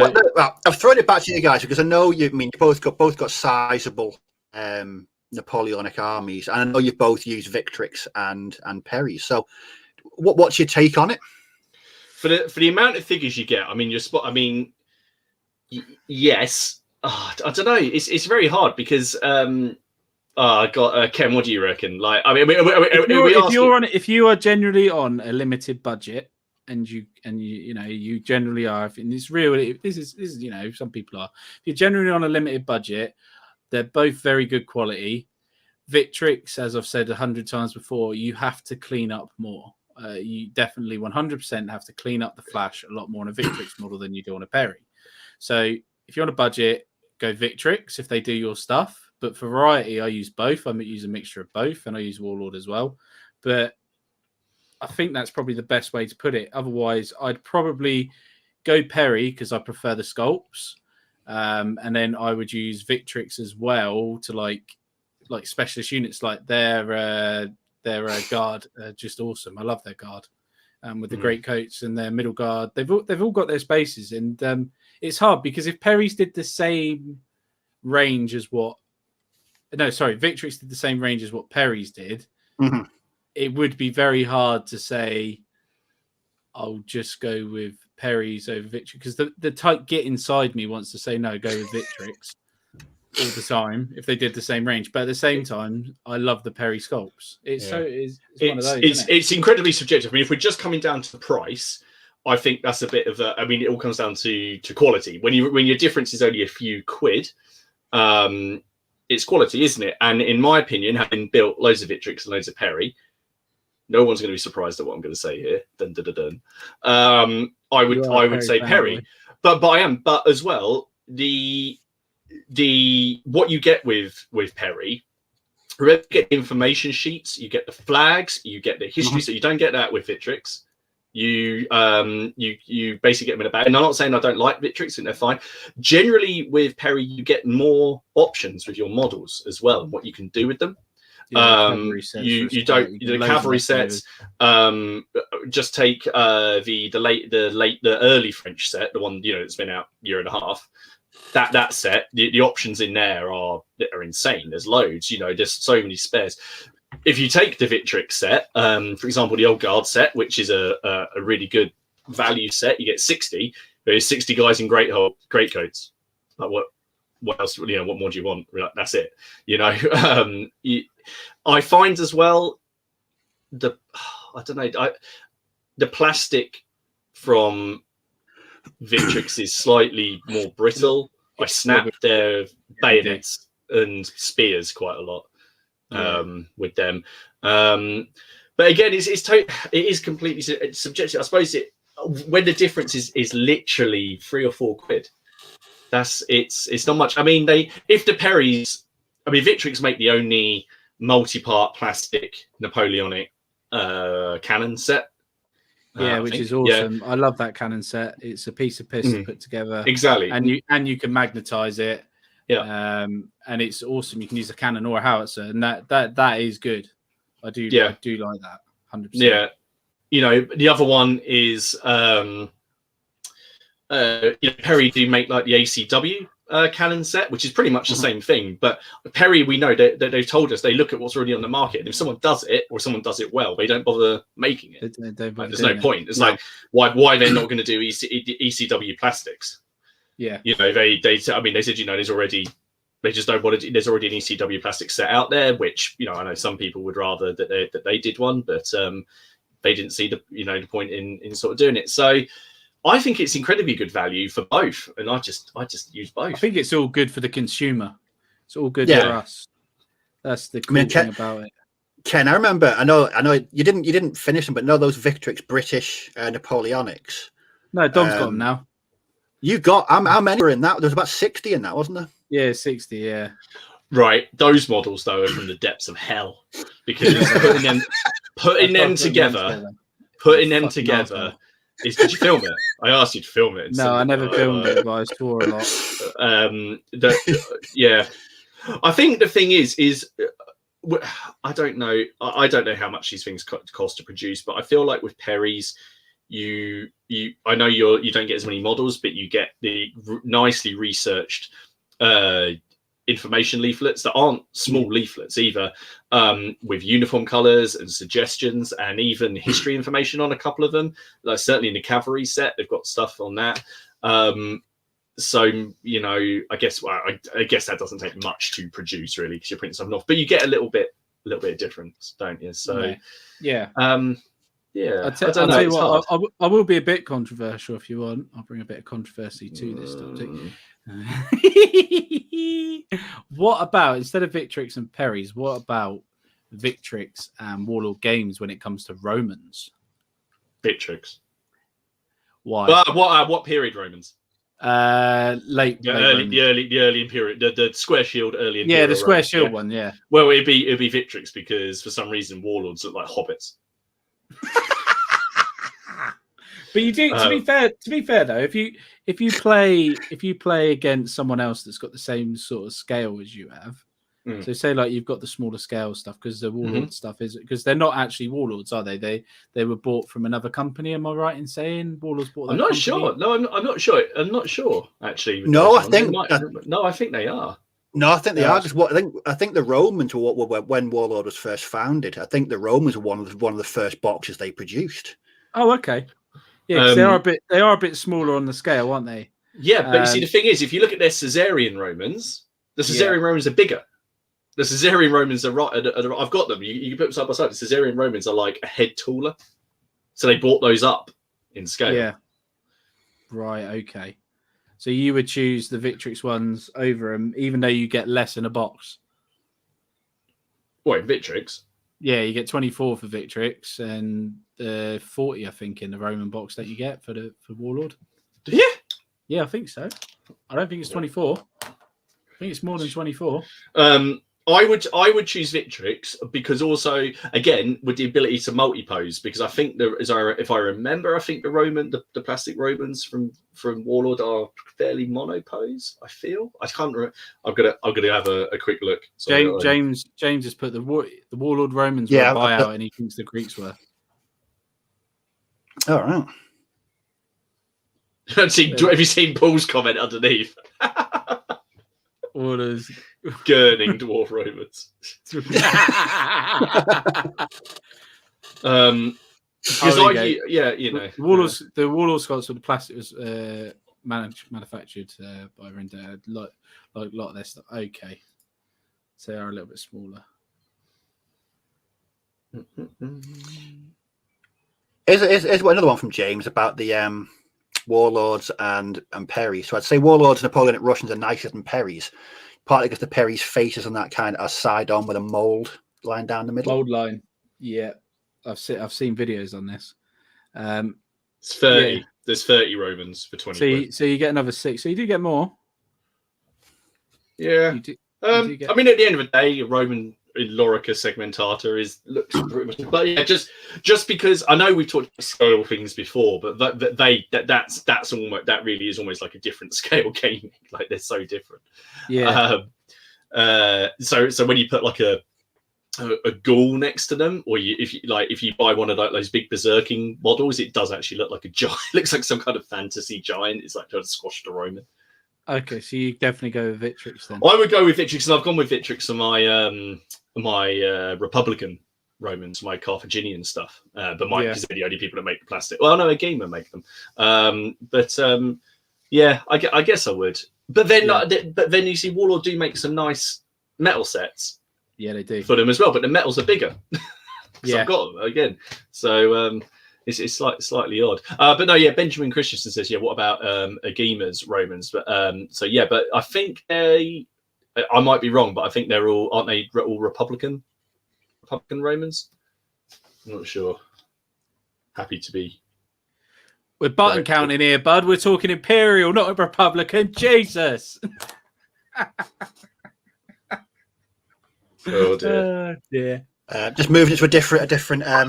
I've thrown it back to you guys because I know you both got sizable Napoleonic armies, and I know you both use Victrix and Perry. So, what's your take on it? For the amount of figures you get, yes. I don't know. It's very hard because I got Ken. What do you reckon? Like, if you are generally on a limited budget, and you generally are, and it's real. This is some people are. If you're generally on a limited budget, they're both very good quality. Victrix, as I've said 100 times before, you have to clean up more. You definitely 100% have to clean up the flash a lot more on a Victrix model than you do on a Perry. So if you're on a budget, go Victrix if they do your stuff. But for variety, I use both. I use a mixture of both, and I use Warlord as well. But I think that's probably the best way to put it. Otherwise, I'd probably go Perry because I prefer the sculpts. And then I would use Victrix as well to like specialist units, like their guard, just awesome. I love their guard, with the great coats and their middle guard. They've all got their spaces, and it's hard because if Perry's did the same range as Victrix did the same range as what Perry's did, it would be very hard to say I'll just go with Perry's over Victrix because the tight git inside me wants to say no, go with Victrix all the time if they did the same range. But at the same time, I love the Perry sculpts. It's one of those. It's incredibly subjective. I mean, if we're just coming down to the price, I think that's a bit of a. I mean, it all comes down to quality. When your difference is only a few quid, it's quality, isn't it? And in my opinion, having built loads of Victrix and loads of Perry, no one's going to be surprised at what I'm going to say here. Dun, dun, dun, dun. I would say Perry, but I am. But as well, the what you get with Perry, remember, you get information sheets, you get the flags, you get the history, so you don't get that with Victrix. You basically get them in a bag. And I'm not saying I don't like Victrix, and they're fine. Generally, with Perry, you get more options with your models as well, what you can do with them. You don't the cavalry sets. Just take the early French set, the one that's been out a year and a half. That set, the options in there are insane. There's loads. There's so many spares. If you take the Victrix set, for example, the Old Guard set, which is a really good value set, you get 60. There's 60 guys in greatcoats. Like what else? What more do you want? That's it. I find as well the plastic from Victrix is slightly more brittle. I snap their bayonets and spears quite a lot. With them, but again, it is completely subjective. I suppose when the difference is literally £3 or £4, it's not much. I mean, if the Perrys, Victrix make the only multi-part plastic Napoleonic cannon set. Which is awesome. Yeah. I love that cannon set. It's a piece of piss to put together. Exactly, and you can magnetize it. Yeah, and it's awesome. You can use a cannon or a howitzer, and that is good. I do like that 100%. Yeah, the other one is Perry do make like the ACW cannon set, which is pretty much the same thing. But Perry, we know that they've told us they look at what's already on the market, and if someone does it or someone does it well, they don't bother making it. There's no point. It's like why they're not going to do ECW plastics. Yeah, they said there's already, they just don't want to. There's already an ECW plastic set out there, which I know some people would rather that they did one, but they didn't see the point in sort of doing it. So I think it's incredibly good value for both, and I just use both. I think it's all good for the consumer. It's all good for us. That's the cool thing about it. Ken, I remember. I know. You didn't finish them, but those Victrix British Napoleonics. No, Dom's got them now. You got how many were in that? There's about 60 in that, wasn't there? Yeah, 60. Yeah. Right. Those models though are from the depths of hell, because putting them together. Did you film it? I asked you to film it. No, I never filmed it, but I swore a lot. Yeah. I think the thing is I don't know. I don't know how much these things cost to produce, but I feel like with Perry's, I know you don't get as many models, but you get the nicely researched information leaflets that aren't small leaflets either, with uniform colors and suggestions and even history information on a couple of them. Like certainly in the cavalry set, they've got stuff on that. So I guess that doesn't take much to produce really, because you're printing something off, but you get a little bit of difference, don't you? So yeah. Yeah, I'll tell you what, I will be a bit controversial if you want. I'll bring a bit of controversy to this topic. What about, instead of Victrix and Perry's, what about Victrix and Warlord Games when it comes to Romans? Victrix. Why? What period Romans? Late. The early Imperial, the square shield early Imperial. Yeah, the square Romans, shield one. Yeah. Well, it'd be Victrix, because for some reason Warlords look like hobbits. But you do. To be fair though, if you play against someone else that's got the same sort of scale as you have, so say like you've got the smaller scale stuff, because the Warlord stuff is, because they're not actually Warlords, are they? They were bought from another company. Am I right in saying Warlords bought? I'm not sure. No, I'm not sure. I'm not sure actually. No, I think I think they are. No, I think they are. Because I think the Romans were when Warlord was first founded. I think the Romans were one of the first boxes they produced. Oh, okay. Yeah, 'cause they are a bit smaller on the scale, aren't they? Yeah, but you see, the thing is, if you look at their Caesarean Romans, the Caesarean Romans are bigger. The Caesarean Romans are right. I've got them. You can put them side by side. The Caesarean Romans are like a head taller, so they brought those up in scale. Yeah. Right. Okay. So you would choose the Victrix ones over them, even though you get less in a box. What, in Victrix? Yeah, you get 24 for Victrix and 40, I think, in the Roman box that you get for Warlord. Yeah. Yeah, I think so. I don't think it's 24. I think it's more than 24. I I would choose Victrix because also again with the ability to multi-pose, because I think if I remember, I think the plastic Romans from Warlord are fairly mono-pose. I feel I can't remember. I'm gonna have a quick look. James has put the Warlord Romans were a buyout, and he thinks the Greeks were. All right. Have you seen Paul's comment underneath? Orders gurning dwarf Romans. The Warlord Scots with the plastic was manufactured by Render, like a lot of their stuff. Okay, so they are a little bit smaller. Here's another one from James about the Warlords and Perrys. So I'd say Warlords, Napoleonic Russians are nicer than Perrys, partly because the Perrys' faces and that kind are side on with a mold line down the middle. Mold line, yeah. I've seen videos on this. It's 30. Yeah. There's 30 Romans for 20. So you get another 6. So you do get more. Yeah. I mean, at the end of the day, a Roman in Lorica segmentata looks pretty much. But yeah, just because I know we've talked about scale things before, but that's almost, that really is almost like a different scale gaming. Like they're so different. Yeah. So when you put like a ghoul next to them, or if you buy one of those big berserking models, it does actually look like a giant. It looks like some kind of fantasy giant. It's like trying to squash the Roman. Okay, so you definitely go with Victrix then. I would go with Victrix, and I've gone with Victrix on my Republican Romans, my Carthaginian stuff. But because they're the only people that make the plastic. Well, no, a gamer make them. I guess I would. But then you see Warlord do make some nice metal sets. Yeah, they do for them as well. But the metals are bigger. Yeah, I've got them again. So it's slightly odd. But no, yeah. Benjamin Christensen says, yeah. What about Agima's Romans? But but I think I might be wrong, but I think aren't they all Republican Romans? I'm not sure. Happy to be. We're button counting here, bud. We're talking Imperial, not a Republican. Jesus. Oh dear. Yeah. Just moving it to a different. Are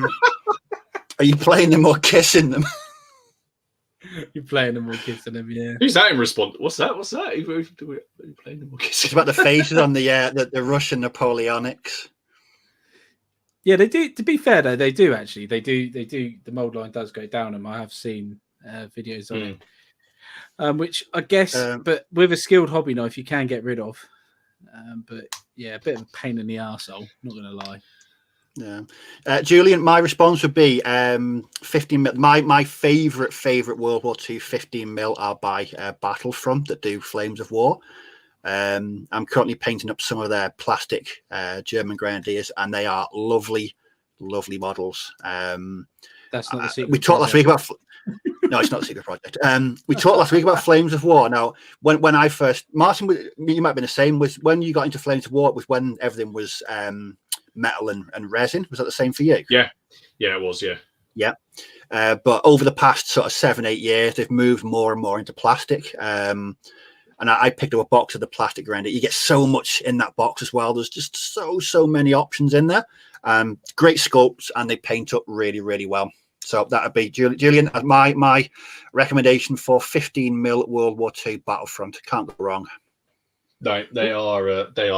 you playing them or kissing them? You're playing them or kissing them, yeah. Who's that in response? What's that? Are you playing them or kissing? It's about the faces on the Russian Napoleonics. Yeah, they do. To be fair, though, they do actually. They do. The mold line does go down, and I have seen videos on it. Which I guess, but with a skilled hobby knife, you can get rid of. But yeah, a bit of a pain in the arsehole, not gonna lie. Yeah, Julian, my response would be 15 mil. My favorite World War II 15 mil are by Battlefront that do Flames of War. I'm currently painting up some of their plastic German Grenadiers, and they are lovely models. That's not the secret. We talked last week about. No, it's not a secret project. We talked last week about Flames of War. Now, when I first, Martin, you might have been the same. Was when you got into Flames of War, it was when everything was metal and resin. Was that the same for you? Yeah, it was. Yeah. But over the past sort of 7-8 years, they've moved more and more into plastic. And I picked up a box of the plastic Grenadier. You get so much in that box as well. There's just so many options in there. Great sculpts, and they paint up really, really well. So that would be Julian. My recommendation for 15 mil World War II Battlefront. Can't go wrong. No, they are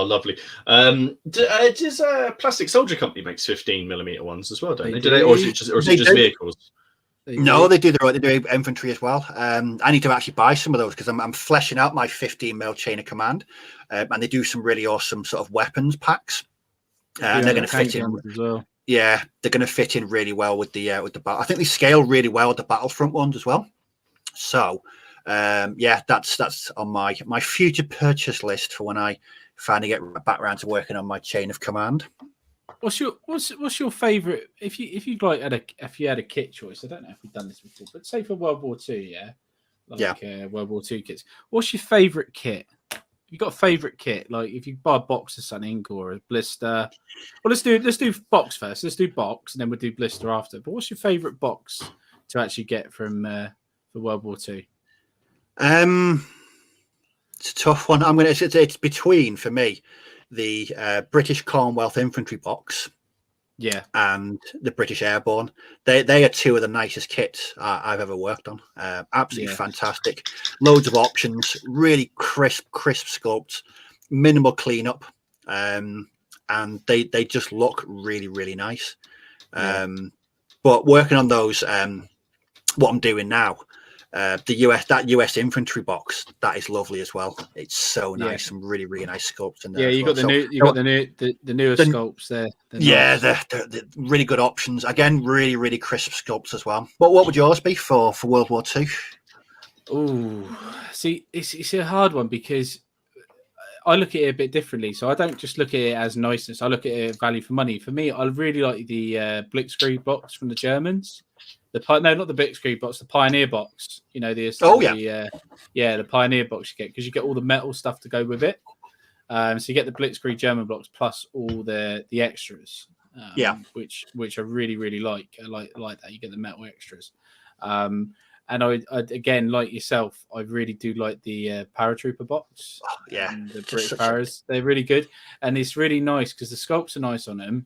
lovely. Does Plastic Soldier Company makes 15mm ones as well? Don't they? Do they, or is it just vehicles? They do infantry as well. I need to actually buy some of those because I'm fleshing out my 15 mil chain of command, and they do some really awesome sort of weapons packs. And they're going to fit in as well. Yeah, they're going to fit in really well with the battle. I think they scale really well with the Battlefront ones as well. So, that's on my future purchase list for when I finally get back around to working on my chain of command. What's your favorite? If you had a kit choice, I don't know if we've done this before, but say for World War II, World War II kits. What's your favorite kit? You got a favorite kit, like if you buy a box of something or a blister. Well, let's do box first. Let's do box, and then we'll do blister after. But what's your favorite box to actually get from for World War II? It's a tough one. It's between for me the British Commonwealth Infantry box, and the British Airborne. They are two of the nicest kits I've ever worked on. Absolutely fantastic. Loads of options, really crisp sculpts, minimal cleanup, and they just look really, really nice. But working on those, what I'm doing now, that US infantry box, that is lovely as well. It's so nice, some really, really nice sculpts in there. Yeah, got the newer sculpts there. They're really good options. Again, really, really crisp sculpts as well. But what would yours be for World War II? Oh, see, it's a hard one because I look at it a bit differently. So I don't just look at it as niceness. I look at it value for money. For me, I really like the Blitzkrieg box from the Germans. Not the Blitzkrieg box, the Pioneer box. You know, the Pioneer box you get, because you get all the metal stuff to go with it. So you get the Blitzkrieg German box plus all the extras. Which I really, really like. I like that. You get the metal extras. And I again, like yourself, I really do like the paratrooper box. The British Paras, they're really good, and it's really nice because the sculpts are nice on them.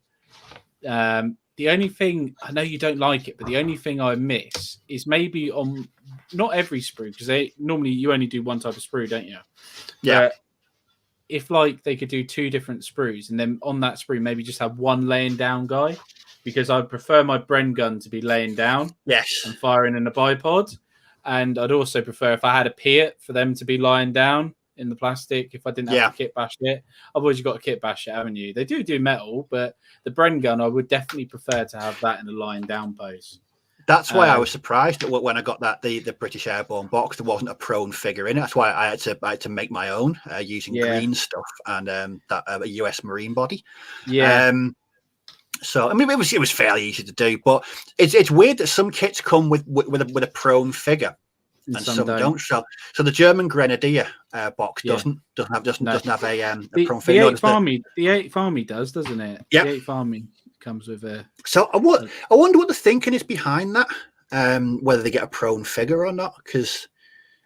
The only thing, I know you don't like it, but the only thing I miss is maybe on not every sprue, because normally you only do one type of sprue, don't you? Yeah. If like they could do two different sprues, and then on that sprue maybe just have one laying down guy, because I prefer my Bren gun to be laying down, and firing in a bipod, and I'd also prefer if I had a Piat for them to be lying down in the plastic. If I didn't have to kit bash it, otherwise you've got to kit bash it, haven't you? They do metal, but the Bren gun I would definitely prefer to have that in a lying down pose. That's why I was surprised that when I got that the British Airborne box, there wasn't a prone figure in it. That's why I had to make my own using green stuff and a US Marine body. So I mean, it was fairly easy to do, but it's weird that some kits come with a prone figure and some don't. So the German Grenadier box doesn't have a prone figure. The 8th Army does, doesn't it? Yeah, the 8th Army comes with a. So I wonder what the thinking is behind that. Whether they get a prone figure or not, because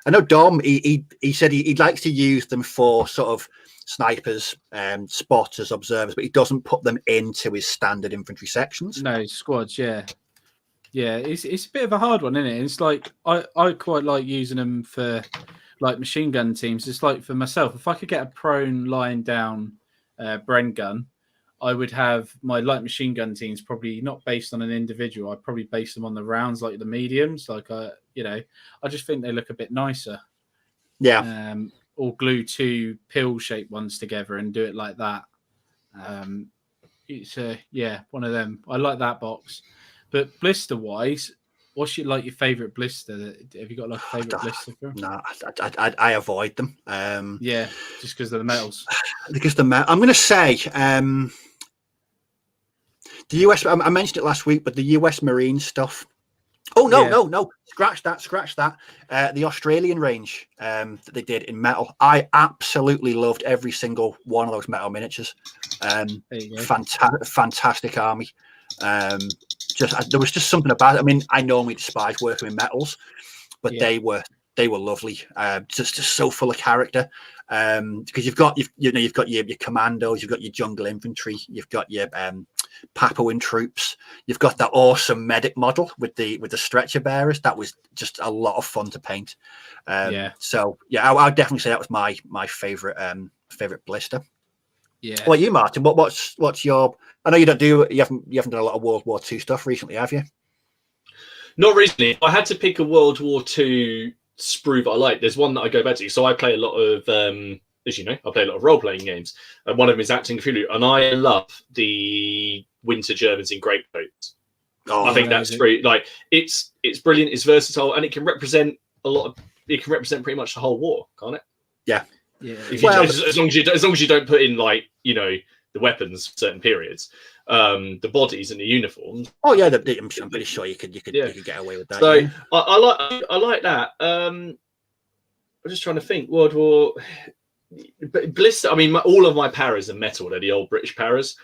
I know Dom he said he likes to use them for sort of snipers, spotters, observers, but he doesn't put them into his standard infantry sections. No, squads, yeah. It's a bit of a hard one, isn't it? It's like I quite like using them for like machine gun teams. It's like for myself, if I could get a prone lying down Bren gun, I would have my light machine gun teams probably not based on an individual. I'd probably base them on the rounds, like the mediums. Like I just think they look a bit nicer. Yeah. Or glue two pill-shaped ones together and do it like that. It's one of them. I like that box. But blister-wise, what's your favourite blister? Have you got like a favourite blister for them? No, I avoid them. Just because of the metals. Because I'm going to say the US. I mentioned it last week, but the US Marine stuff. Oh no! Scratch that. The Australian range that they did in metal, I absolutely loved every single one of those metal miniatures. Fantastic army. There was just something about it. I mean, I normally despise working with metals, but they were lovely. Just so full of character. Because you've got your commandos, you've got your jungle infantry, you've got your Papuan troops, you've got that awesome medic model with the stretcher bearers. That was just a lot of fun to paint. So I would definitely say that was my favorite blister. Well, you, Martin, what's your? I know you haven't done a lot of World War II stuff recently, have you? Not recently. I had to pick a World War II sprue that I like. There's one that I go back to. So I play a lot of, as you know, I play a lot of role-playing games, and one of them is Acting Cthulhu, and I love the Winter Germans in greatcoats. I think that's pretty. Like it's brilliant. It's versatile, and it can represent It can represent pretty much the whole war, can't it? Yeah. As long as you don't put in the weapons for certain periods, the bodies and the uniforms. Oh yeah, I'm pretty sure you could get away with that. So yeah. I like that. I'm just trying to think. World War blister. I mean, all of my paras are metal. They're the old British paras.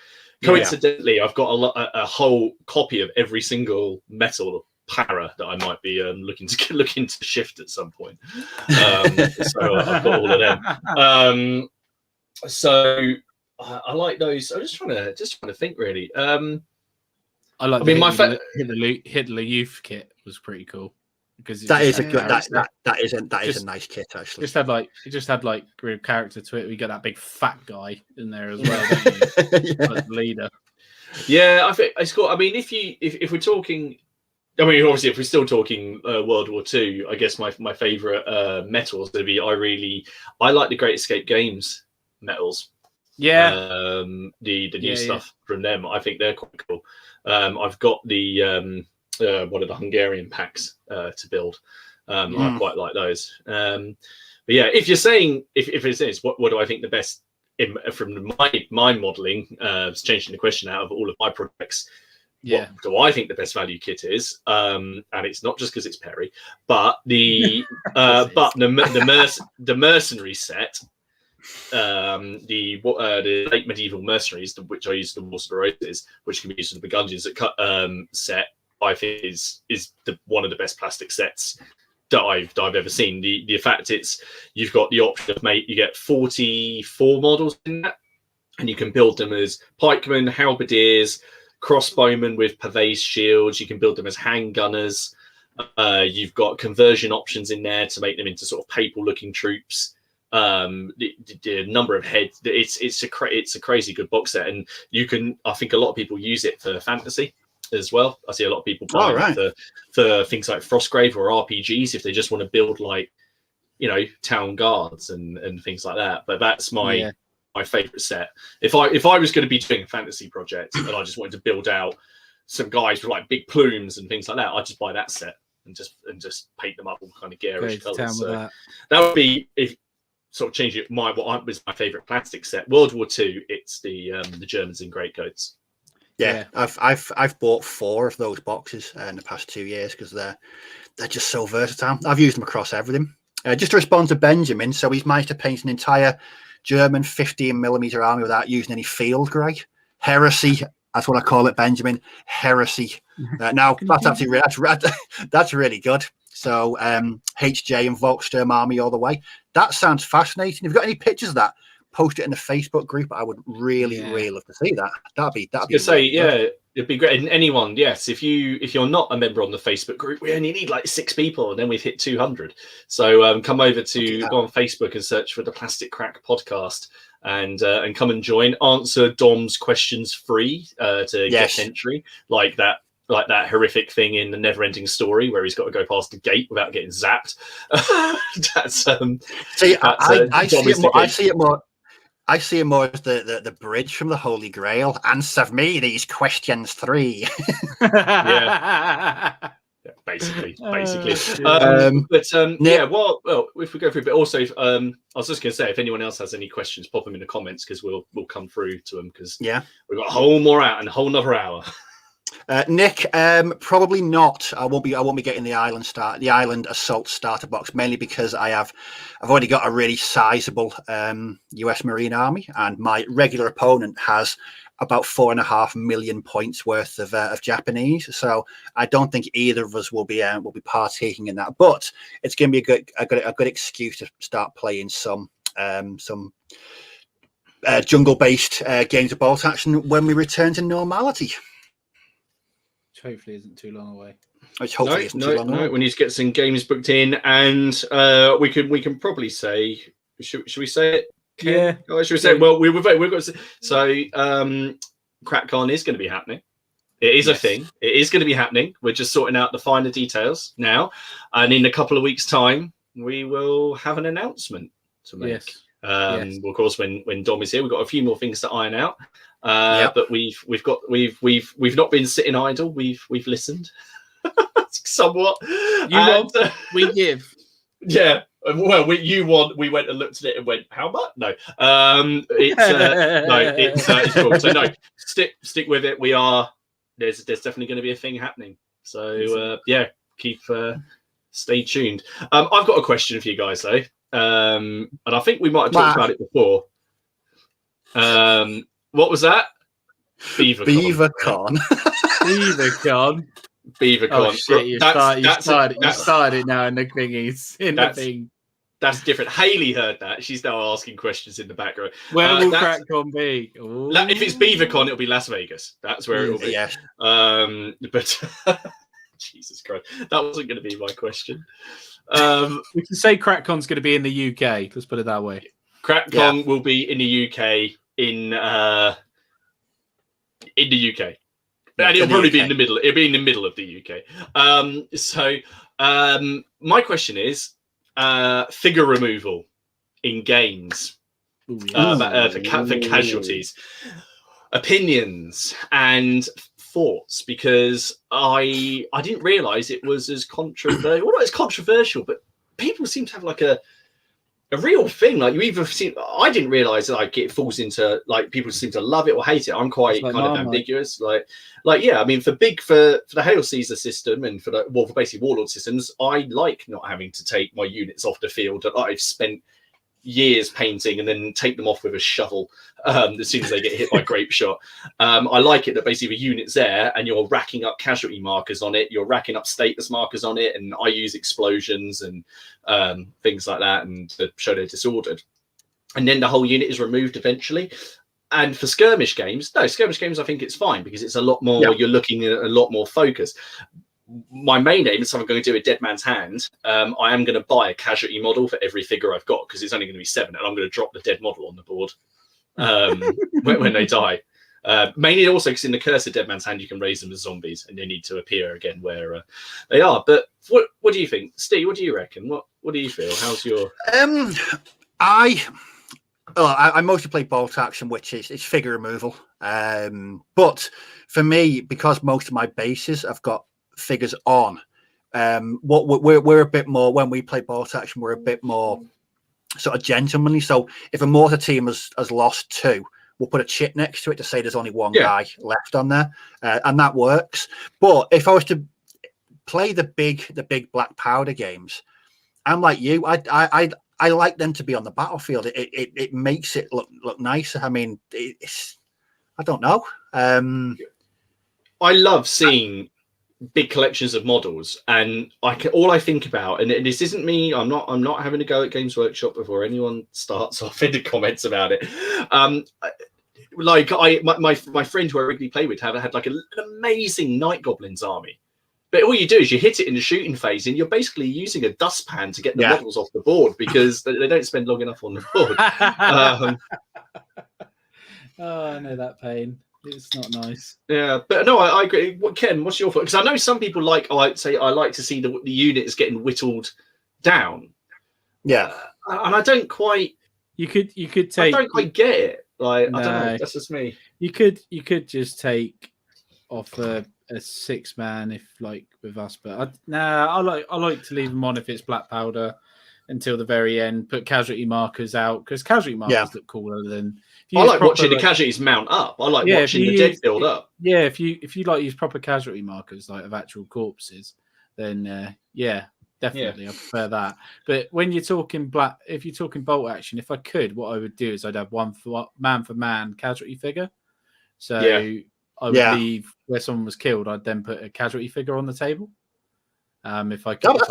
Coincidentally, I've got a whole copy of every single metal para that I might be looking to shift at some point. So I've got all of them. So I like those. I'm just trying to think really. I like. I mean, my Hitler Youth kit was pretty cool because that is a good that is a nice kit actually. It just had like real character to it. We got that big fat guy in there as well, don't you? Like the leader. Yeah, I think it's cool. I mean, if we're talking, I mean, obviously, if we're still talking World War II, I guess my favorite metals would be I like the Great Escape Games metals. Yeah, the new stuff from them. I think they're quite cool. I've got the one of the Hungarian packs to build. I quite like those. But yeah, if you're saying if it is, what do I think the best from my modelling? Changing the question out of all of my projects. Yeah. What do I think the best value kit is? And it's not just because it's Perry, but the the mercenary set. The late medieval mercenaries, which I use the Wars of the Roses, which can be used in the Burgundians set, I think is one of the best plastic sets that I've ever seen. The fact you've got the option of you get 44 models in that, and you can build them as pikemen, halberdiers, crossbowmen with pavés shields. You can build them as handgunners. You've got conversion options in there to make them into sort of papal-looking troops. The number of heads, it's a crazy good box set, and I think a lot of people use it for fantasy as well. I see a lot of people buying it for things like Frostgrave or RPGs if they just want to build town guards and things like that. But that's my favorite set. If I was going to be doing a fantasy project and I just wanted to build out some guys with like big plumes and things like that, I'd just buy that set and just paint them up all kind of garish colors. So that would be sort of change it. What was my favorite plastic set? World War II. It's the Germans in greatcoats. Yeah, I've bought 4 of those boxes in the past 2 years because they're just so versatile. I've used them across everything. Just to respond to Benjamin, so he's managed to paint an entire German 15mm army without using any field grey. Heresy. That's what I call it, Benjamin. Heresy. Now that's really good. So HJ and Volksturm army all the way. That sounds fascinating. If you've got any pictures of that, post it in the Facebook group. I would really love to see that. That'd be really good. It'd be great. And anyone, yes, if you're not a member on the Facebook group, we only need like 6 people, and then we've hit 200. So come over go on Facebook and search for the Plastic Crack Podcast, and come and join. Answer Dom's questions free to get entry, like that horrific thing in the Never-Ending Story where he's got to go past the gate without getting zapped. I see it more as the bridge from the Holy Grail. Answer me these questions 3. Basically. Well, if we go through, but also, I was just going to say, if anyone else has any questions, pop them in the comments because we'll come through to them because we've got a whole nother hour. Nick, probably not. I won't be getting the island assault starter box, mainly because I've already got a really sizable US Marine army, and my regular opponent has about 4.5 million points worth of Japanese. So I don't think either of us will be partaking in that. But it's going to be a good excuse to start playing some jungle-based games of bolt action when we return to normality. Hopefully isn't too long away. No, we need to get some games booked in, and we can probably say, should we say it? Ken? Yeah. Should we say? Well, we've got to, so CrackCon is going to be happening. It is a thing. It is going to be happening. We're just sorting out the finer details now, and in a couple of weeks' time, we will have an announcement to make. Yes. Of course, when Dom is here, we've got a few more things to iron out. But we've not been sitting idle. We've listened somewhat. We give. Yeah. Well, you want. We went and looked at it and went, "How much?" No. It's cool. So no, stick with it. There's definitely going to be a thing happening. So keep stay tuned. I've got a question for you guys though, and I think we might have talked about it before. What was that? BeaverCon. BeaverCon. Oh shit! You started it now in the thingies. The thing. That's different. Haley heard that. She's now asking questions in the background. Where will CrackCon be? If it's BeaverCon, it'll be Las Vegas. That's where it will be. Yes. But Jesus Christ, that wasn't going to be my question. We can say CrackCon's going to be in the UK. Let's put it that way. CrackCon will be in the UK in the UK. And it'll probably be in the middle. It'll be in the middle of the UK. My question is figure removal in games for casualties. Opinions and thoughts, because I didn't realise it was as controversial. Well, not as controversial, but people seem to have like a real thing. Like you either see, I didn't realise that it falls into like people seem to love it or hate it. I'm quite kind of ambiguous. Like yeah, I mean for the Hail Caesar system and for basically Warlord systems, I like not having to take my units off the field that I've spent years painting and then take them off with a shovel as soon as they get hit by grape shot. I like it that basically the unit's there and you're racking up casualty markers on it, you're racking up status markers on it, and I use explosions and things like that and to show they're disordered. And then the whole unit is removed eventually. And for skirmish games, I think it's fine because it's a lot more, you're looking at a lot more focus. My main aim is if I'm going to do a Dead Man's Hand, I am going to buy a casualty model for every figure I've got because it's only going to be 7, and I'm going to drop the dead model on the board when they die. Mainly also because in the Curse of Dead Man's Hand, you can raise them as zombies and they need to appear again where they are. But what do you think? Steve, what do you reckon? What do you feel? How's your... I mostly play bolt action, which is figure removal. But for me, because most of my bases I've got figures on, we're a bit more, when we play bolt action, we're a bit more sort of gentlemanly. So if a mortar team has lost 2, we'll put a chip next to it to say there's only one guy left on there, and that works. But if I was to play the big black powder games, I'm like you, I like them to be on the battlefield. It makes it look nicer. I mean, I don't know. I love seeing big collections of models, and all I think about, and this isn't me, I'm not having to go at Games Workshop before anyone starts off in the comments about it. My friend who I regularly play with had like an amazing Night Goblins army, but all you do is you hit it in the shooting phase, and you're basically using a dustpan to get the models off the board because they don't spend long enough on the board. Oh, I know that pain. It's not nice. Yeah, but no, I agree. Ken, what's your thought? Because I know some people I like to see the unit is getting whittled down. Yeah, and I don't quite. You could take. I don't quite get it. Like no, I don't know. That's just me. You could just take off a 6-man if like with us, but I like to leave them on if it's black powder until the very end. Put casualty markers out because casualty markers look cooler than. I like watching the casualties mount up. I like watching the dead build up. Yeah, if you like use proper casualty markers like of actual corpses, then definitely I prefer that. But when you're talking if you're talking bolt action, if I could, what I would do is I'd have one for man casualty figure. So I would leave where someone was killed. I'd then put a casualty figure on the table. If I could,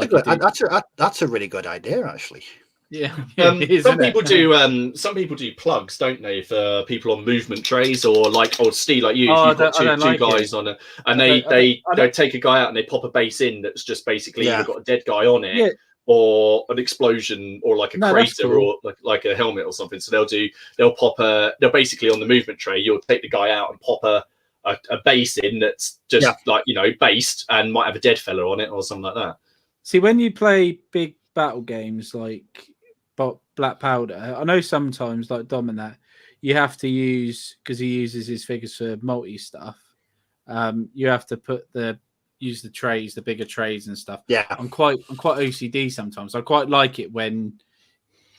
that's a really good idea, actually. Yeah, some people do plugs, don't they, for people on movement trays or Steve, like you. You've got two guys on it, and they take a guy out and they pop a base in that's just basically either got a dead guy on it or an explosion or like a crater or like a helmet or something. So they'll basically on the movement tray, you'll take the guy out and pop a base in that's just based and might have a dead fella on it or something like that. See, when you play big battle games like black powder, I know sometimes like Dom and that you have to use, because he uses his figures for multi stuff, you have to use the trays, the bigger trays and stuff. I'm quite OCD sometimes. I quite like it when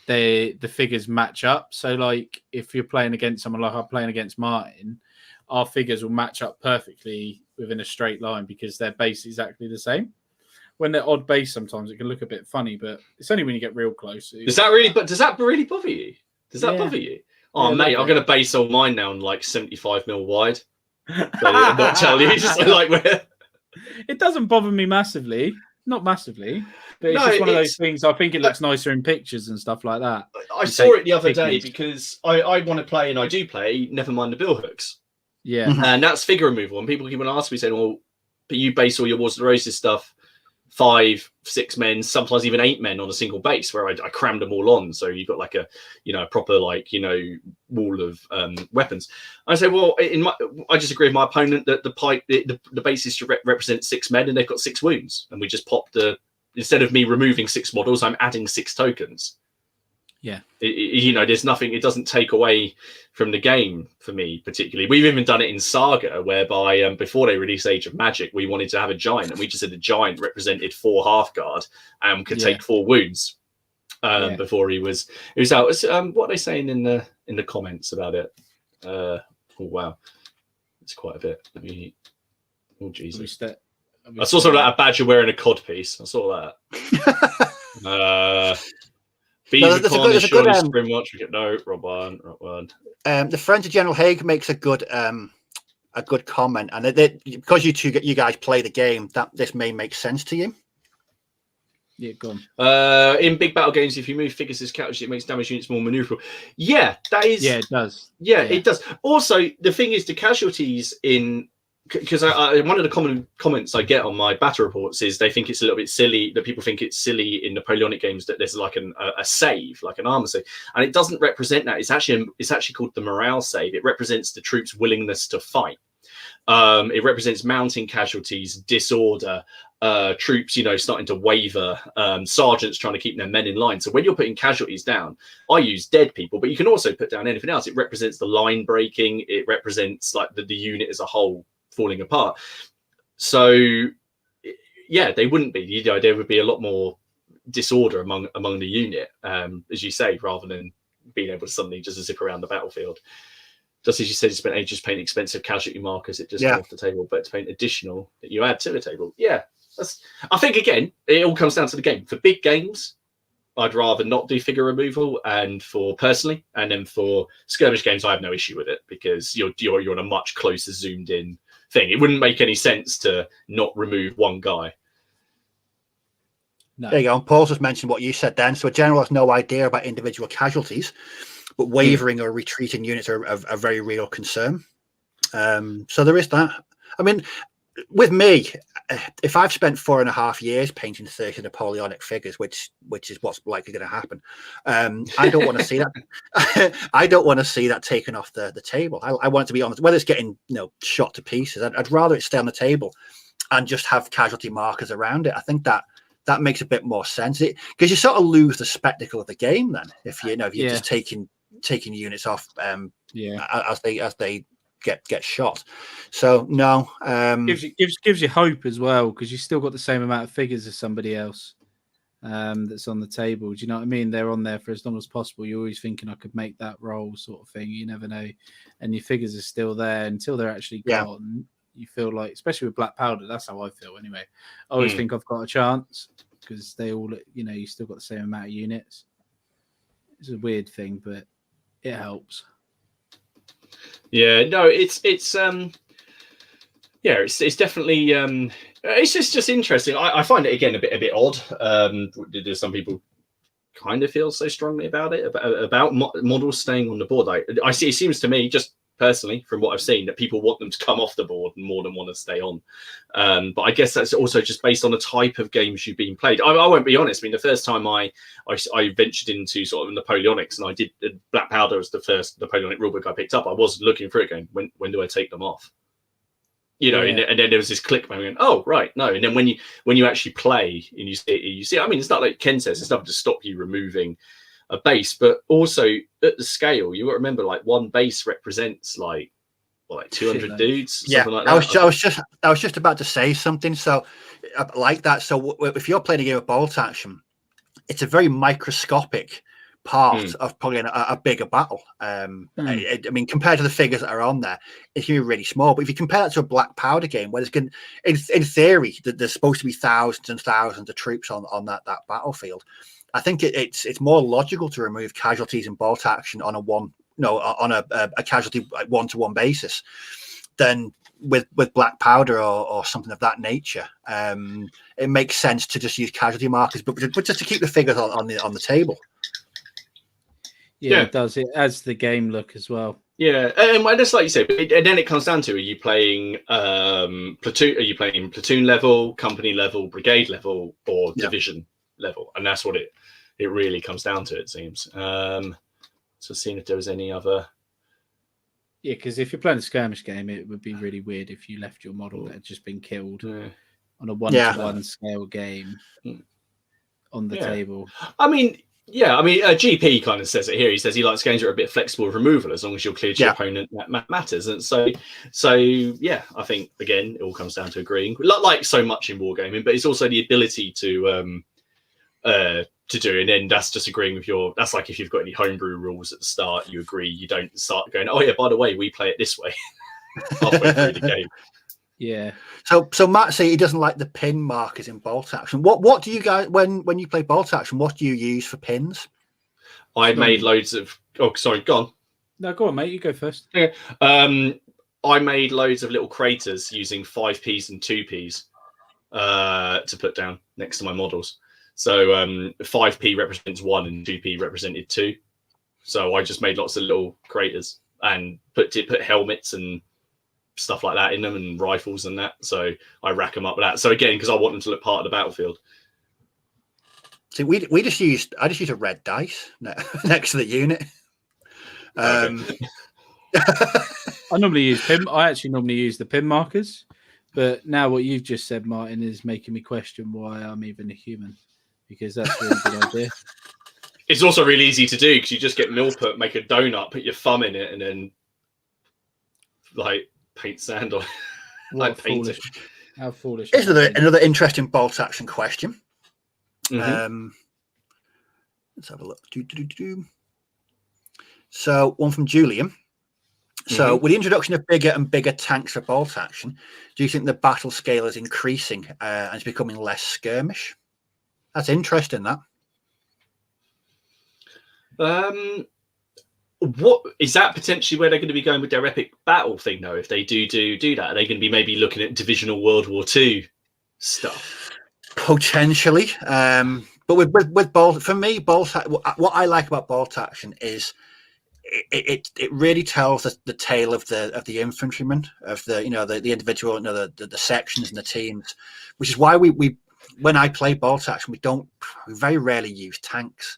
the figures match up. So like if you're playing against someone like I'm playing against Martin, our figures will match up perfectly within a straight line because they're based exactly the same. When they're odd base, sometimes it can look a bit funny, but it's only when you get real close. Does that really bother you? Does that bother you? Oh, mate, I'm going to base all mine now on like 75 mil wide. I'm not telling you, just like where. It doesn't bother me massively. Not massively, but it's No, just one of those things. I think it looks nicer in pictures and stuff like that. I saw it the other day because I want to play, and I do play, never mind the bill hooks. Yeah. And that's figure removal. And people keep on asking me, saying, well, but you base all your Wars of the Roses stuff 5, 6 men, sometimes even 8 men on a single base, where I crammed them all on. So you've got like a, proper wall of weapons. I say, well, I just agree with my opponent that the base is to represent 6 men, and they've got 6 wounds. And we just pop instead of me removing 6 models, I'm adding 6 tokens. Yeah. There's nothing, it doesn't take away from the game for me particularly. We've even done it in Saga, whereby before they released Age of Magic, we wanted to have a giant, and we just said the giant represented 4 half guard and could take 4 wounds before he was out. What are they saying in the comments about it? Oh wow, it's quite a bit. Oh Jesus. I saw something like a badger wearing a cod piece. I saw that. There's a good no, wrong one. The Friends of General Haig makes a good comment, and because you guys play the game, that this may make sense to you. Yeah, go on. In big battle games, if you move figures as casualty, it makes damage units more maneuverable. Yeah, that is. Yeah, it does. Yeah, it does. Also, the thing is, the casualties in. Because one of the common comments I get on my battle reports is they think it's a little bit silly, that people think it's silly in Napoleonic games that there's like a save, like an armor save, and it doesn't represent that. It's actually called the morale save. It represents the troops' willingness to fight. It represents mounting casualties, disorder, troops, starting to waver, sergeants trying to keep their men in line. So when you're putting casualties down, I use dead people, but you can also put down anything else. It represents the line breaking. It represents like the unit as a whole falling apart. So yeah, they wouldn't be. There would be a lot more disorder among the unit, as you say, rather than being able to suddenly just zip around the battlefield. Just as you said, you spent ages painting expensive casualty markers. It just came off the table, but to paint additional that you add to the table, I think again it all comes down to the game. For big games, I'd rather not do figure removal, and for personally, and then for skirmish games, I have no issue with it because you're on a much closer zoomed in thing. It wouldn't make any sense to not remove one guy. No. There you go. Paul's just mentioned what you said then. So a general has no idea about individual casualties, but wavering or retreating units are a very real concern. So there is that. I mean, with me, if I've spent 4.5 years painting 30 Napoleonic figures, which is what's likely going to happen, I don't want to see that. I don't want to see that taken off the table. I want it to be on, whether it's getting shot to pieces. I'd rather it stay on the table and just have casualty markers around it. I think that makes a bit more sense, because you sort of lose the spectacle of the game then if you're just taking units off as they get shot. So no, gives you hope as well, because you still got the same amount of figures as somebody else that's on the table. Do you know what I mean? They're on there for as long as possible. You're always thinking I could make that roll, sort of thing. You never know, and your figures are still there until they're actually gone. You feel like, especially with black powder, that's how I feel anyway. I always think I've got a chance because they all, you still got the same amount of units. It's a weird thing, but it helps. Yeah, no, it's definitely it's just interesting. I find it again a bit odd. There's some people kind of feel so strongly about it, about models staying on the board. I see. It seems to me, just personally, from what I've seen, that people want them to come off the board more than want to stay on. But I guess that's also just based on the type of games you've been played. I won't be honest. I mean, the first time I ventured into sort of Napoleonics, and I did Black Powder as the first Napoleonic rulebook I picked up, I was looking for it going, when do I take them off? And then there was this click moment. Oh, right, no. And then when you actually play and you see, I mean, it's not like Ken says, it's not to stop you removing a base, but also at the scale, you got to remember, like, one base represents like 200 dudes, something like that. I was just about to say something. So like that. So if you're playing a game of bolt action, it's a very microscopic part of probably a bigger battle. I mean, compared to the figures that are on there, it's going to be really small. But if you compare that to a black powder game, where in theory, there's supposed to be thousands and thousands of troops on that battlefield, I think it's more logical to remove casualties in bolt action on a casualty like one-to-one basis than with black powder or something of that nature, it makes sense to just use casualty markers, but just to keep the figures on the table. Yeah, it does. It adds the game look as well. Yeah, and just like you say, and then it comes down to: are you playing platoon? Are you playing platoon level, company level, brigade level, or division level? And that's what it really comes down to. It seems. So seeing if there was any other. Yeah, because if you're playing a skirmish game, it would be really weird if you left your model that had just been killed on a 1-to-1 scale game on the table. I mean, GP kind of says it here. He says he likes games that are a bit flexible with removal as long as you're clear to your opponent. That matters. And so I think again it all comes down to agreeing. Like so much in wargaming, but it's also the ability to do, and then that's just agreeing with that's like if you've got any homebrew rules at the start, you agree. You don't start going, oh yeah, by the way, we play it this way halfway through the game. Yeah. So Matt say he doesn't like the pin markers in bolt action. What do you guys when you play bolt action? What do you use for pins? I made loads of. Oh, sorry, go on. No, go on, mate. You go first. Okay. I made loads of little craters using 5Ps and 2Ps to put down next to my models. So 5P represents 1 and 2P represented 2. So I just made lots of little craters and put helmets and stuff like that in them and rifles and that. So I rack them up with that. So again, because I want them to look part of the battlefield. See, I just used a red dice next to the unit. I normally use pin. I actually normally use the pin markers, but now what you've just said, Martin, is making me question why I'm even a human, because that's a really good idea. It's also really easy to do because you just get millput, make a donut, put your thumb in it, and then like paint sand on. Like paint it. How foolish! Here's another interesting bolt action question. Mm-hmm. Let's have a look. So one from Julian. So with the introduction of bigger and bigger tanks for bolt action, do you think the battle scale is increasing and it's becoming less skirmish? That's interesting, that. What is that potentially where they're going to be going with their epic battle thing, though? If they do that, are they going to be maybe looking at divisional World War II stuff? Potentially. But with bolt, for me, bolt, what I like about bolt action is it really tells us the tale of the infantryman, of the individual, the sections and the teams, which is why we when I play bolt action, we very rarely use tanks,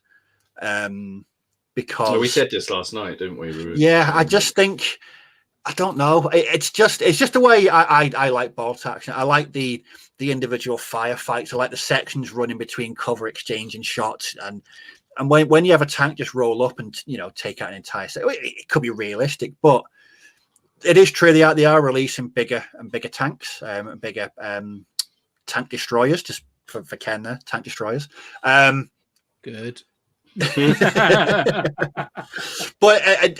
because we said this last night, didn't we? I just think, I don't know. It's just the way I like bolt action. I like the individual firefights. I like the sections running between cover, exchanging shots, and when you have a tank just roll up and take out an entire set, it could be realistic, but it is true they are releasing bigger and bigger tanks, bigger tank destroyers. Just for Ken there, tank destroyers. Good. But I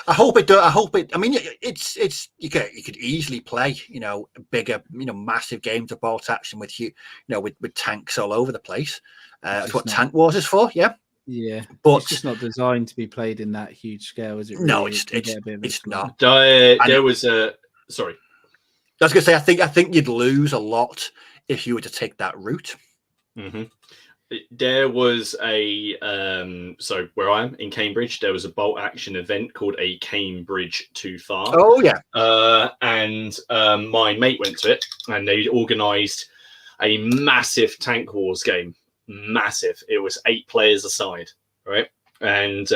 hope it does. I hope it. I mean, it's you could easily play bigger massive games of bolt action with with tanks all over the place. That's what Tank Wars is for. Yeah, but it's just not designed to be played in that huge scale, is it? Really? No, it's not. There was a sorry. I was going to say, I think you'd lose a lot if you were to take that route. Mm-hmm. There was a so where I am in Cambridge, there was a bolt action event called a Cambridge Too Far. Oh yeah. And my mate went to it, and they organised a massive Tank Wars game. Massive. It was 8 players aside, right? And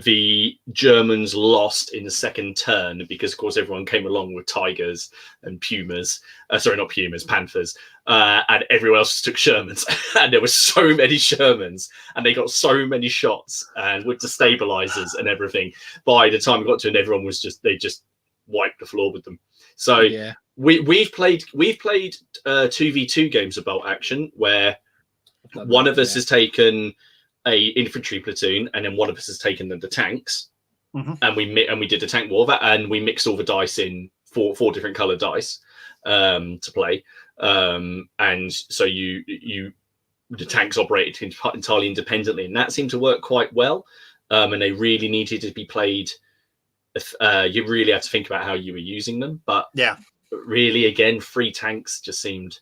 the Germans lost in the second turn because, of course, everyone came along with tigers and pumas. Sorry, not pumas, panthers. And everyone else took Shermans. And there were so many Shermans. And they got so many shots and with the stabilizers and everything. By the time we got to it, everyone was they just wiped the floor with them. So we've played 2v2 games of bolt action where one of us has taken a infantry platoon, and then one of us has taken the tanks, and we did the tank war, and we mixed all the dice in four different colored dice to play, and so the tanks operated entirely independently, and that seemed to work quite well, and they really needed to be played you really have to think about how you were using them. But yeah, really, again, 3 tanks just seemed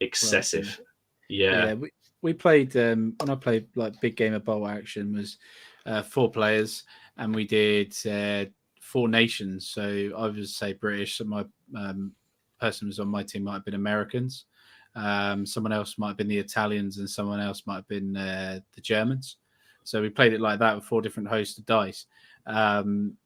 excessive. Yeah. We played when I played like big game of bolt action was 4 players, and we did 4 nations. So I would say British. So my person was on my team might have been Americans. Someone else might have been the Italians, and someone else might have been the Germans. So we played it like that with 4 different hosts of dice. And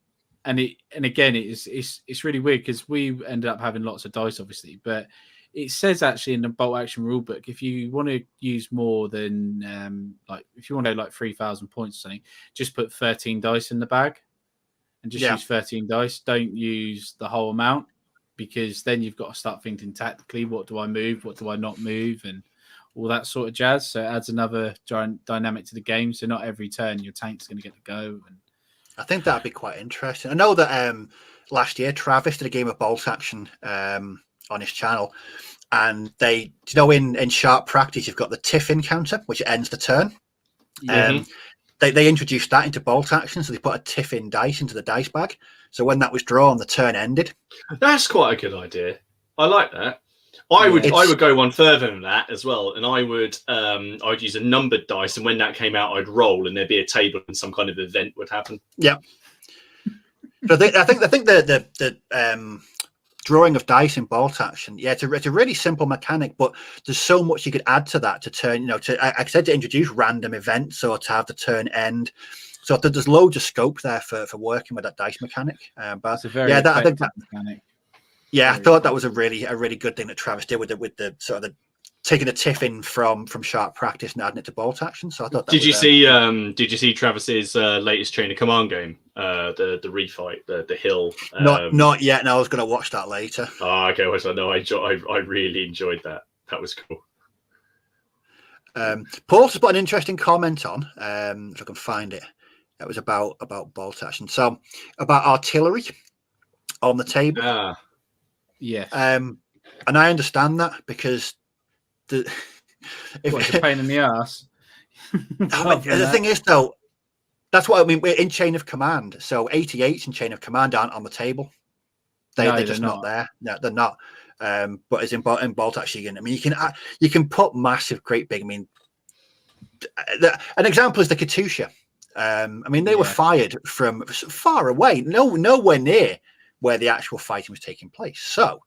again, it's really weird because we ended up having lots of dice, obviously, but it says actually in the bolt action rulebook, if you want to use more than if you want to like 3,000 points or something, just put 13 dice in the bag and just use 13 dice. Don't use the whole amount, because then you've got to start thinking tactically. What do I move? What do I not move? And all that sort of jazz. So it adds another dynamic to the game. So not every turn your tank's going to get to go. And I think that'd be quite interesting. I know that last year Travis did a game of bolt action on his channel, and they, in sharp practice, you've got the tiff-in counter, which ends the turn. They introduced that into bolt action, so they put a tiff-in dice into the dice bag. So when that was drawn, the turn ended. That's quite a good idea. I like that. I would go one further than that as well, and I'd use a numbered dice, and when that came out, I'd roll, and there'd be a table, and some kind of event would happen. Yeah. But I think the drawing of dice in bolt action, it's a really simple mechanic, but there's so much you could add to that to turn, I said, to introduce random events or to have the turn end. So there's loads of scope there for working with that dice mechanic. But it's a very I think that mechanic. Yeah, I thought that was a really good thing that Travis did with the sort of taking the tiff in from sharp practice and adding it to bolt action. So I thought that did you see Travis's latest Chain of Command game, the refight, the hill? Not yet. No, I was going to watch that later. Oh, okay. Well, no, I really enjoyed that. That was cool. Paul just put an interesting comment on, if I can find it. It was about bolt action. So about artillery on the table. Yeah. And I understand that, because it's a pain in the ass. The thing is, though, that's what I mean. We're in Chain of Command, so 88s in Chain of Command aren't on the table. They're just not there. No, they're not. But as in bolt action, I mean, you can put massive, great big. I mean, an example is the Katusha. I mean, they were fired from far away, nowhere near where the actual fighting was taking place. So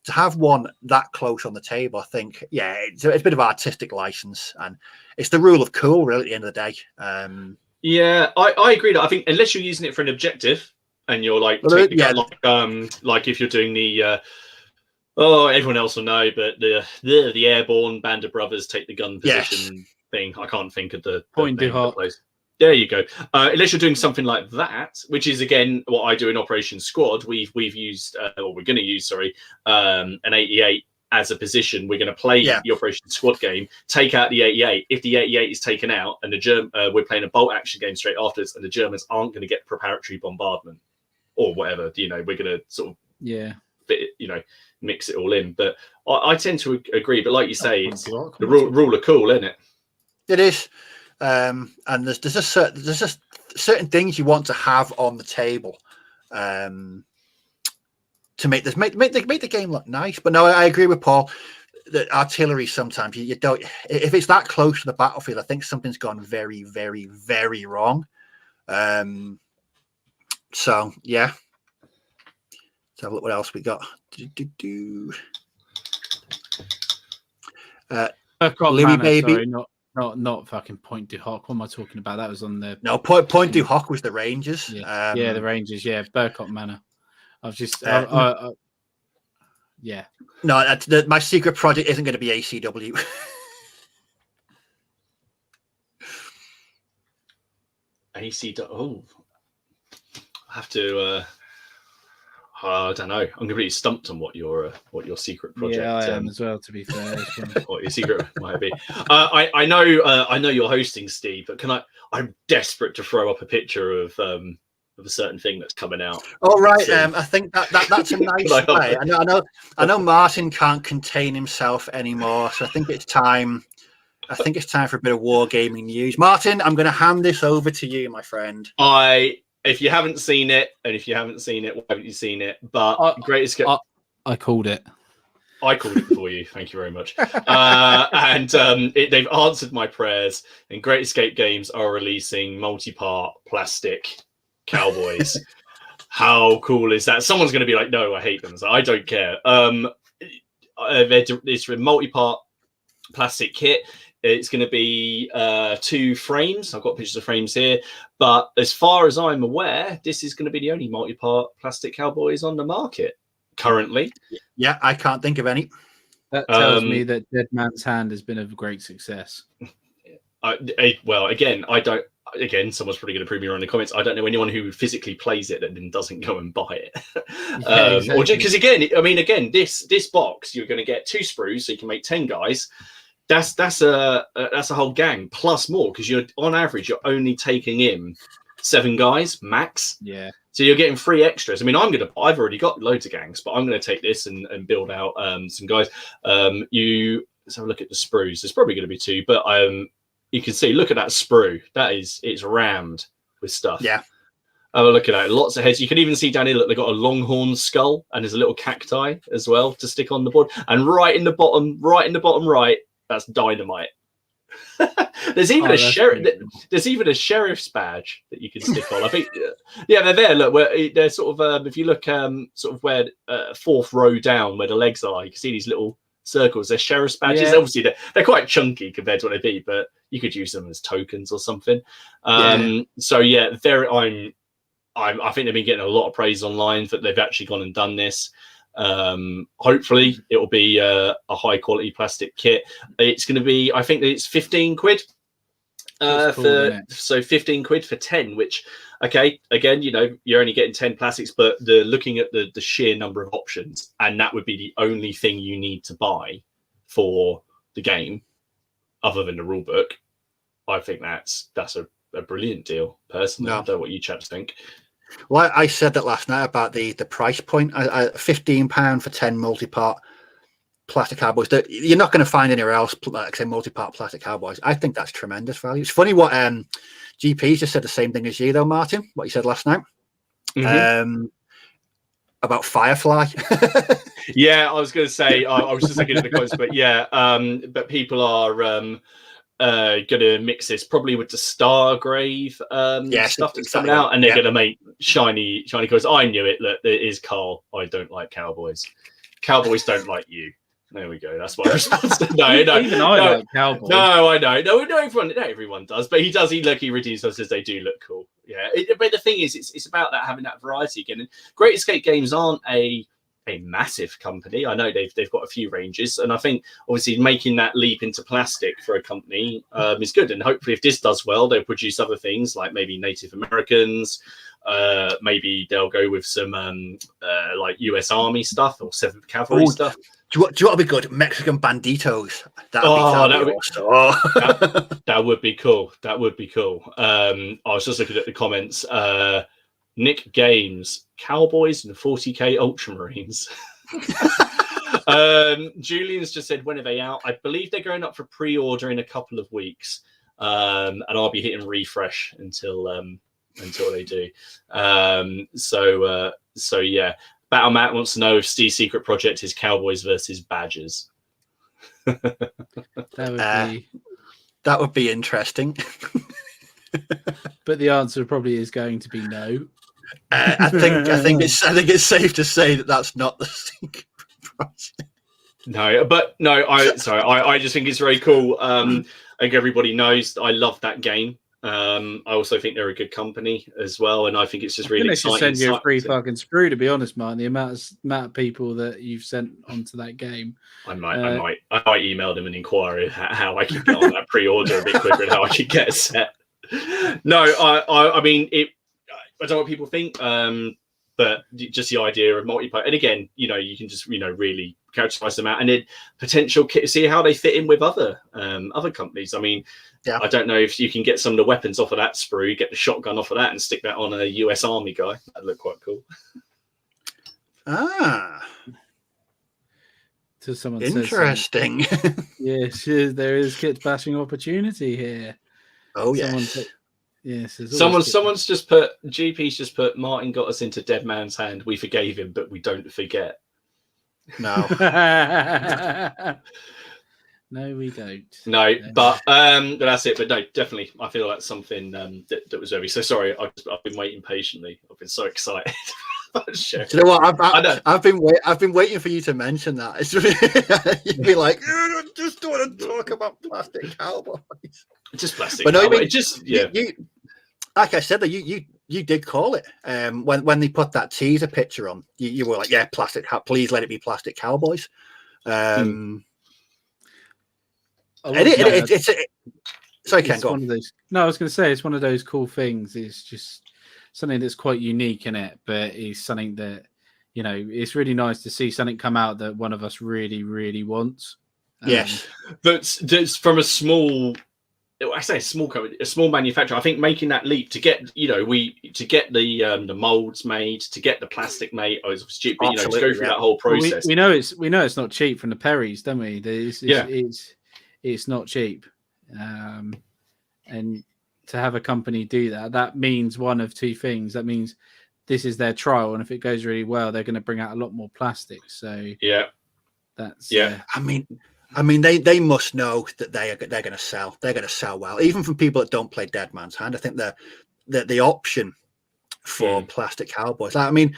to have one that close on the table, I think, it's a bit of artistic license, and it's the rule of cool, really, at the end of the day. I agree. I think unless you're using it for an objective, and you're like if you're doing the everyone else will know, but the airborne Band of Brothers take the gun position thing. I can't think of the Point du Hoc. There you go. Unless you're doing something like that, which is again what I do in Operation Squad. We've used, or we're going to use, an 88 as a position. We're going to play the Operation Squad game, take out the 88. If the 88 is taken out, and we're playing a bolt action game straight afterwards, and the Germans aren't going to get preparatory bombardment or whatever, we're going to sort of mix it all in. But I tend to agree. But like you say, it's the rule of cool, isn't it? It is. And there's just certain things you want to have on the table to make the game look nice. But no, I agree with Paul that artillery, sometimes you don't, if it's that close to the battlefield, I think something's gone very, very, very wrong. So yeah. So look what else we got. Louis Baby. Sorry, not fucking Point du Hoc. What am I talking about? That was on the Point du Hoc was the Rangers. The Rangers. Yeah, Burcott Manor. I was just yeah. No, my secret project isn't going to be ACW. ACW. Oh, I have to. I don't know. I'm completely stumped on what your secret project. Yeah, I am as well. To be fair, what your secret might be. I know you're hosting, Steve, but I'm desperate to throw up a picture of a certain thing that's coming out. Oh right, I think that's a nice way. I know Martin can't contain himself anymore, so I think it's time. I think it's time for a bit of wargaming news. Martin, I'm going to hand this over to you, my friend. I if you haven't seen it, why haven't you seen it? But Greatest Escape. I called it. I called it for you. Thank you very much. They've answered my prayers. And Great Escape Games are releasing multi-part plastic cowboys. How cool is that? Someone's going to be like, "No, I hate them." So I don't care. It's a multi-part plastic kit. It's going to be 2 frames. I've got pictures of frames here. But as far as I'm aware, this is going to be the only multi-part plastic cowboys on the market currently. Yeah, I can't think of any. That tells me that Dead Man's Hand has been a great success. Well, again, I don't. Again, someone's probably going to prove me wrong in the comments. I don't know anyone who physically plays it and then doesn't go and buy it. Exactly. Because again, this box, you're going to get 2 sprues, so you can make 10 guys. That's a whole gang plus more, because you're on average you're only taking in 7 guys max. Yeah. So you're getting 3 extras. I mean, I've already got loads of gangs, but I'm going to take this and build out some guys. Let's have a look at the sprues. There's probably going to be 2, but you can see, look at that sprue. It's rammed with stuff. Yeah. Have a look at that. Lots of heads. You can even see down here, look, they've got a longhorn skull, and there's a little cacti as well to stick on the board. And right in the bottom right, that's dynamite. There's even a sheriff. There's even a sheriff's badge that you can stick on. I think, yeah, they're there. Look, they're sort of. If you look, sort of where 4th row down, where the legs are, you can see these little circles. They're sheriff's badges. Yeah. Obviously, they're quite chunky compared to what they be, but you could use them as tokens or something. So yeah, I think they've been getting a lot of praise online that they've actually gone and done this. Hopefully it will be a high quality plastic kit. It's going to be, I think it's 15 quid. So 15 quid for 10, which, okay, again, you're only getting 10 plastics, but looking at the sheer number of options, and that would be the only thing you need to buy for the game other than the rule book. I think that's a brilliant deal, personally. I don't know what you chaps think. Well, I said that last night about the price point. £15 for 10 multi-part plastic cowboys. You're not going to find anywhere else, like say, multi-part plastic cowboys. I think that's tremendous value. It's funny what GP's just said the same thing as you, though, Martin. What you said last night about Firefly. Yeah, I was going to say. I was just looking at the comments, but yeah, but people are going to mix this probably with the Stargrave stuff that's coming out, and they're going to make shiny colours. I knew it. Look, it is Carl. I don't like cowboys. Cowboys don't like you. There we go. That's my response. No, even I like cowboys. No, I know. No, not everyone does, but he does. He redeems us as they do look cool. Yeah, but the thing is, it's about that, having that variety again. And Great Escape Games aren't a massive company. I know they've got a few ranges, and I think obviously making that leap into plastic for a company is good. And hopefully, if this does well, they'll produce other things like maybe Native Americans. Maybe they'll go with some like US Army stuff or 7th Cavalry stuff. Do you want to be good? Mexican banditos. That would be cool. That would be cool. I was just looking at the comments. Nick Games, Cowboys and 40k Ultramarines. Julian's just said, when are they out? I believe they're going up for pre-order in a couple of weeks, and I'll be hitting refresh until they do. So yeah, Battle Matt wants to know if Steve's secret project is Cowboys versus Badgers. That would be interesting. But the answer probably is going to be no. I think it's safe to say that that's not the secret project. I just think it's very cool. I think everybody knows I love that game. I also think they're a good company as well, and I think it's just really exciting. They should send you a free fucking sprue, to be honest, Martin. The amount of people that you've sent onto that game. I might email them and inquire how I can get on that pre-order a bit quicker and how I can get a set. No, I mean, I don't know what people think, but just the idea of multiplayer, and again, you can just really characterize them out, and then potential see how they fit in with other companies. I mean, yeah. I don't know if you can get some of the weapons off of that sprue, get the shotgun off of that, and stick that on a US Army guy. That'd look quite cool. To someone interesting. Yes, there is kit bashing opportunity here. Oh yes. Yes, someone's just put GP's just put Martin got us into Dead Man's Hand. We forgave him, but we don't forget. No. No, we don't. No, but that's it. But no, definitely, I feel that's something that was very. So sorry, I've been waiting patiently. I've been so excited. Do you know what? I've been waiting for you to mention that. It's you'd be like, I just don't want to talk about Plastic Cowboys. Just Plastic But no, Cowboy. I mean, just you, like I said, that you did call it. When they put that teaser picture on, you were like, yeah, please let it be Plastic Cowboys. Sorry, Ken, go on. I was going to say it's one of those cool things. It's just something that's quite unique in it, but it's something that, it's really nice to see something come out that one of us really, really wants. Yes, that's from a small. I say a small company, a small manufacturer. I think making that leap to get, to get the molds made, to get the plastic made, is stupid. To go through that whole process. We know it's not cheap from the Perrys, don't we? It's not cheap, and to have a company do that means one of two things. That means this is their trial, and if it goes really well, they're going to bring out a lot more plastic. So that's I mean, they must know that they're going to sell. They're going to sell well, even from people that don't play Dead Man's Hand. I think the option for Plastic Cowboys. I mean,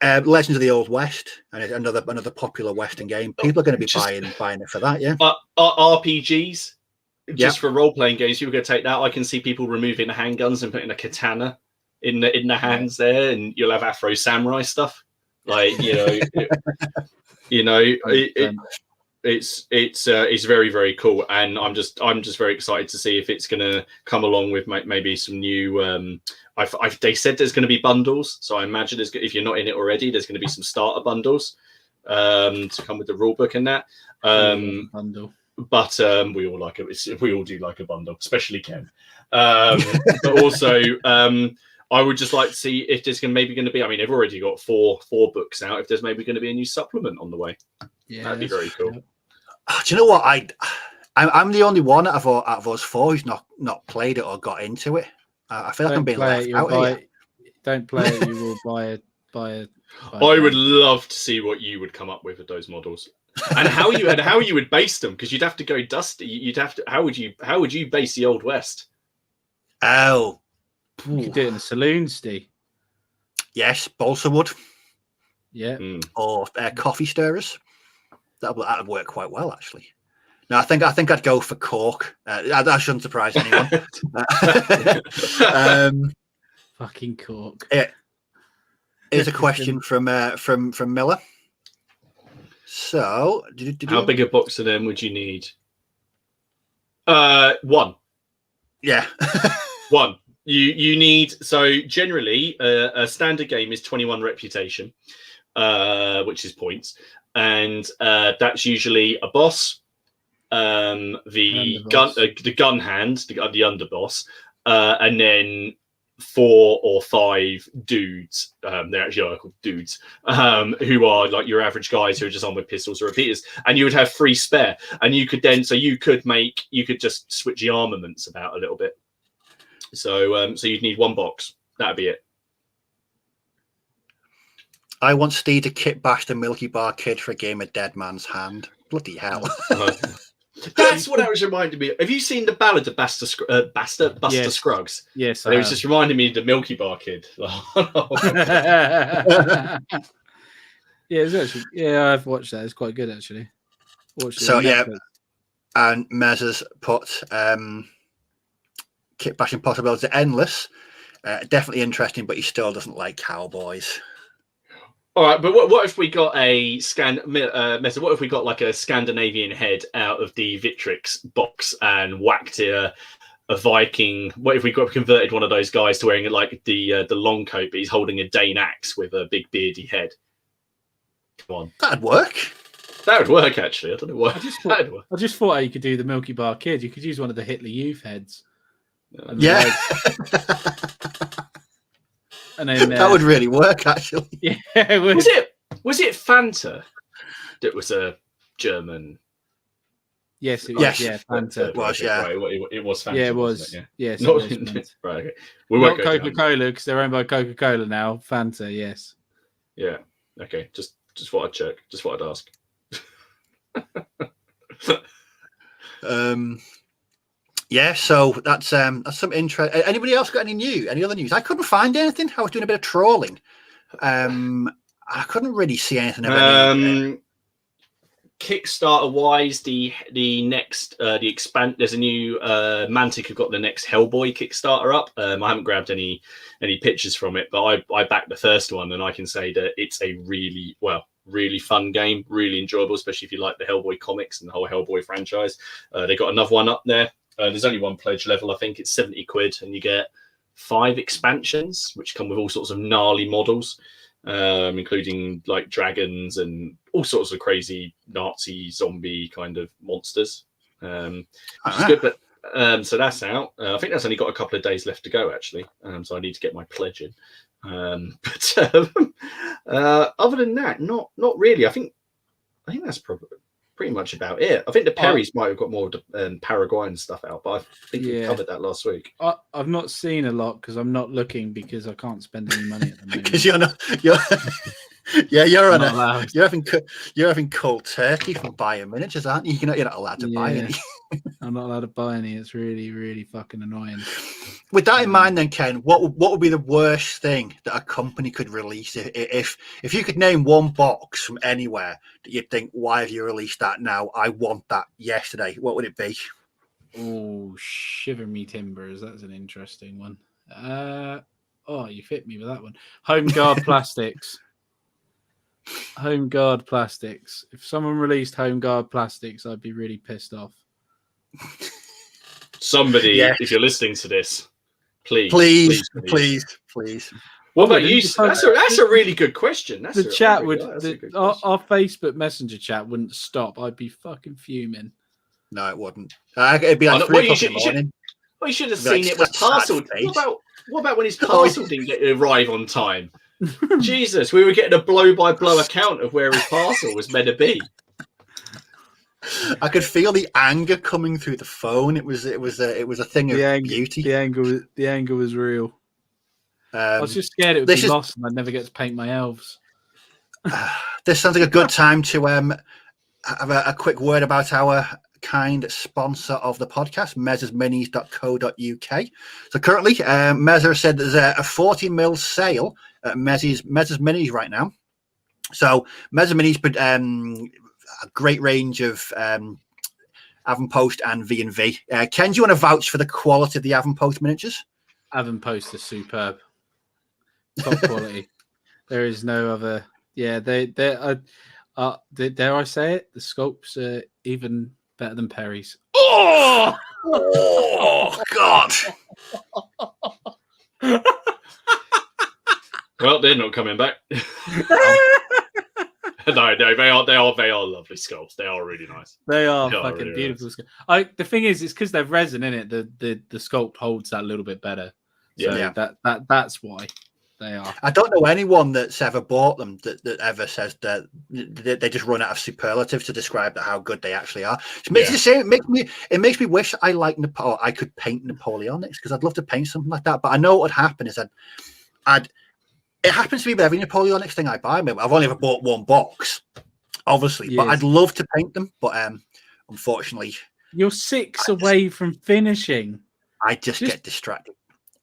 Legends of the Old West, and another popular Western game. People are going to be buying it for that. Yeah, RPGs. Just for role-playing games, people are going to take that. I can see people removing the handguns and putting a katana in the hands there, and you'll have Afro Samurai stuff. Like it's very, very cool, and I'm just very excited to see if it's going to come along with maybe some new. They said there's going to be bundles, so I imagine if you're not in it already, there's going to be some starter bundles to come with the rulebook and that. Bundle. But we all like it. We all do like a bundle, especially Ken. But also, I would just like to see if there's maybe going to be. I mean, they've already got four books out. If there's maybe going to be a new supplement on the way, that'd be very cool. Oh, do you know what? I'm the only one out of us four who's not played it or got into it. I feel like I'm being left out here. Don't play it. You will buy it. I would love to see what you would come up with those models. And how you would base them, because you'd have to go dusty. You'd have to. How would you base the Old West? Oh, you could do it in a saloon, Steve. Yes, balsa wood. Yeah, or coffee stirrers. That'd work quite well, actually. No, I think I'd go for cork. That shouldn't surprise anyone. Fucking cork. Here's a question from Miller. So, how big a box of them would you need? One. Yeah. One. You need, so generally a standard game is 21 reputation, which is points, and that's usually a boss, the gun hand, the underboss, and then 4 or 5 dudes. They're actually called dudes, who are like your average guys who are just on with pistols or repeaters, and you would have 3 spare, and you could then, you could just switch the armaments about a little bit. So you'd need 1 box. That'd be it. I want Steve to kit bash the Milky Bar Kid for a game of Dead Man's Hand. Bloody hell. That's what that was reminding me of. Have you seen the Ballad of Buster Scruggs? Yes. It was just reminding me of the Milky Bar Kid. I've watched that. It's quite good, actually. And Mez has put kit bashing possibilities are endless. Definitely interesting, but he still doesn't like cowboys. All right, but what if we got what if we got like a Scandinavian head out of the Victrix box and whacked a Viking? What if we converted one of those guys to wearing like the long coat, but he's holding a Dane axe with a big beardy head? Come on, that'd work. That would work, actually. I don't know why. I just thought you could do the Milky Bar Kid. You could use one of the Hitler Youth heads. Yeah. And then, that would really work, actually. Yeah, it would. Was it Fanta that was a German Yes, it was. Yes. Yeah, Fanta. It was, yeah. Right, it was Fanta. Yeah, it wasn't was. It? Yeah. Yes, Not, it was Fanta. Right. Okay. We won't Not go down. Coca-Cola because they're owned by Coca-Cola now. Fanta, yes. Yeah. Okay. Just what I'd check. Just what I'd ask. Yeah, so that's some interest. Anybody else got any other news? I couldn't find anything. I was doing a bit of trawling. I couldn't really see anything of any. Kickstarter wise, the next the expand. There's a new Mantic have got the next Hellboy Kickstarter up. I haven't grabbed any pictures from it, but I backed the first one, and I can say that it's a really fun game, really enjoyable, especially if you like the Hellboy comics and the whole Hellboy franchise. They got another one up there. There's only one pledge level. I think it's 70 quid, and you get 5 expansions, which come with all sorts of gnarly models, including like dragons and all sorts of crazy Nazi zombie kind of monsters, which is good. But so that's out. I think that's only got a couple of days left to go, actually. So I need to get my pledge in. But other than that, not really. I think that's probably pretty much about it. I think the Perrys might have got more Paraguayan stuff out, but I think we covered that last week. I've not seen a lot because I'm not looking because I can't spend any money at the moment. Because you're having cold turkey from buying miniatures, aren't you? You're not allowed to buy any. I'm not allowed to buy any. It's really, really fucking annoying. With that in mind, then, Ken, what would be the worst thing that a company could release if you could name one box from anywhere that you'd think, why have you released that now? I want that yesterday. What would it be? Oh, shiver me timbers. That's an interesting one. You fit me with that one. Home Guard Plastics. Home Guard Plastics. If someone released Home Guard Plastics, I'd be really pissed off. Somebody, if you're listening to this, please. What about you? That's a really good question. Our Facebook Messenger chat wouldn't stop. I'd be fucking fuming. No, it wouldn't. It'd be like 3 o'clock in the morning. You should have seen it was parceled. What about when his parcel didn't arrive on time? Jesus, we were getting a blow-by-blow account of where his parcel was meant to be. I could feel the anger coming through the phone. It was a thing of beauty. The anger was real. I was just scared it would be lost and I'd never get to paint my elves. This sounds like a good time to have a quick word about our kind sponsor of the podcast, mezzersminis.co.uk. So currently, Mezzer said there's a 40mm sale at Mezze's Minis right now. So Mezzer Minis put a great range of Avonpost and V&V. Ken, do you want to vouch for the quality of the Avonpost miniatures? Avonpost is superb. Top quality. There is no other. Yeah, they dare I say it? The sculpts are even better than Perry's. Oh God! Well, they're not coming back. No, they are lovely sculpts. They are really nice. They are fucking really beautiful. Nice. The thing is, it's because they're resin in it. The sculpt holds that a little bit better. So that's why they are. I don't know anyone that's ever bought them that ever says that they just run out of superlatives to describe how good they actually are. It makes the same. It makes me wish I I could paint Napoleonics because I'd love to paint something like that. But I know what would happen is it happens to be with every Napoleonics thing I buy. I've only ever bought one box, obviously, but I'd love to paint them. But unfortunately, you're 6 away from finishing. I just get distracted.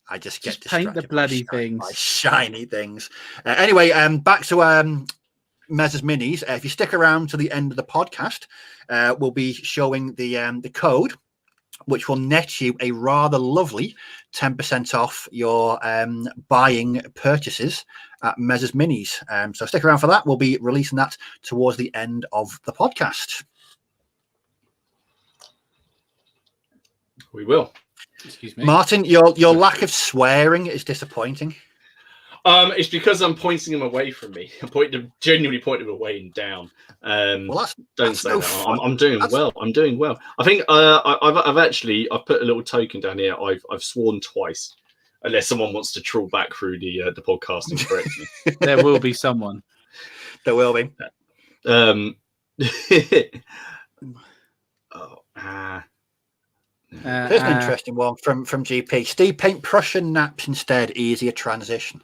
I just get distracted. Paint the bloody things. By shiny things. Anyway, back to Mezze's Minis. If you stick around to the end of the podcast, we'll be showing the code, which will net you a rather lovely 10% off your buying purchases at Mezze's Minis. So stick around for that. We'll be releasing that towards the end of the podcast. We will. Excuse me, Martin. Your lack of swearing is disappointing. It's because I'm pointing them away from me. I'm genuinely pointing them away and down. Don't say that. I'm doing well. I'm doing well. I think I've put a little token down here. I've sworn twice, unless someone wants to trawl back through the podcast and correct me. There will be someone. There will be. Here's an interesting one from GP. Steve, paint Prussian naps instead, easier transition.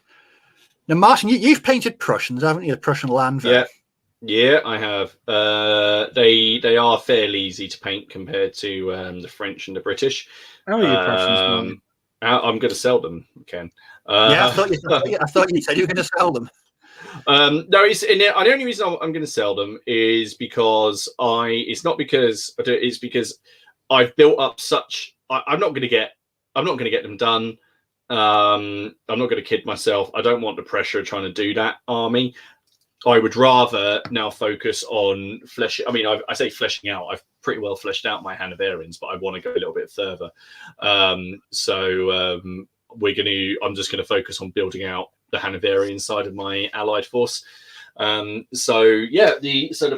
Now, Martin, you've painted Prussians, haven't you? The Prussian Landwehr. Yeah, I have. They are fairly easy to paint compared to the French and the British. How are you Prussians, I'm going to sell them, Ken. Yeah, I thought you said you were going to sell them. No, the only reason I'm going to sell them is because it's because I've built up such. I'm not going to get them done. I'm not going to kid myself. I don't want the pressure of trying to do that army. I would rather now focus on fleshing. I mean, I say fleshing out. I've pretty well fleshed out my Hanoverians, but I want to go a little bit further. I'm just going to focus on building out the Hanoverian side of my allied force. The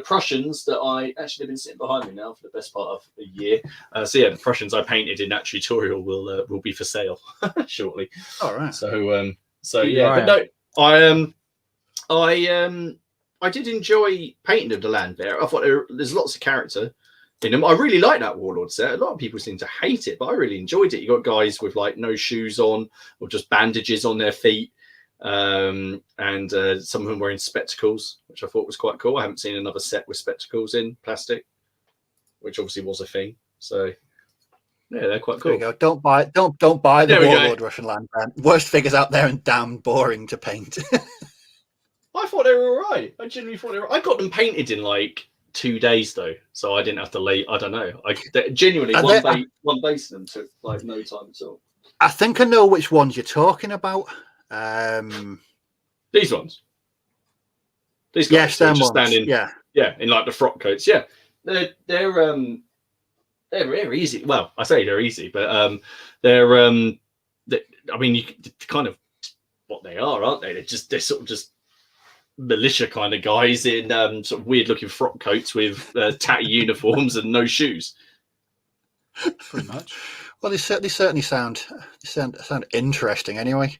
Prussians that I actually have been sitting behind me now for the best part of a year. The Prussians I painted in that tutorial will be for sale shortly. All right. I did enjoy painting of the Landwehr. I thought there's lots of character in them. I really like that Warlord set. A lot of people seem to hate it, but I really enjoyed it. You got guys with like no shoes on or just bandages on their feet. And some of them wearing spectacles, which I thought was quite cool. I haven't seen another set with spectacles in plastic, which obviously was a thing. So yeah, they're quite cool. There we go. Don't buy the Warlord Russian Land Grant. Worst figures out there and damn boring to paint. I thought they were all right. I genuinely thought they were. I got them painted in like 2 days though, so I didn't have to lay. I don't know. One base of them took like no time at all. I think I know which ones you're talking about. These ones. These guys just standing. Yeah, in like the frock coats. Yeah, they're easy. Well, I say they're easy, but I mean, kind of what they are, aren't they? They're sort of just militia kind of guys in sort of weird looking frock coats with tatty uniforms and no shoes. Pretty much. Well, they certainly sound interesting anyway.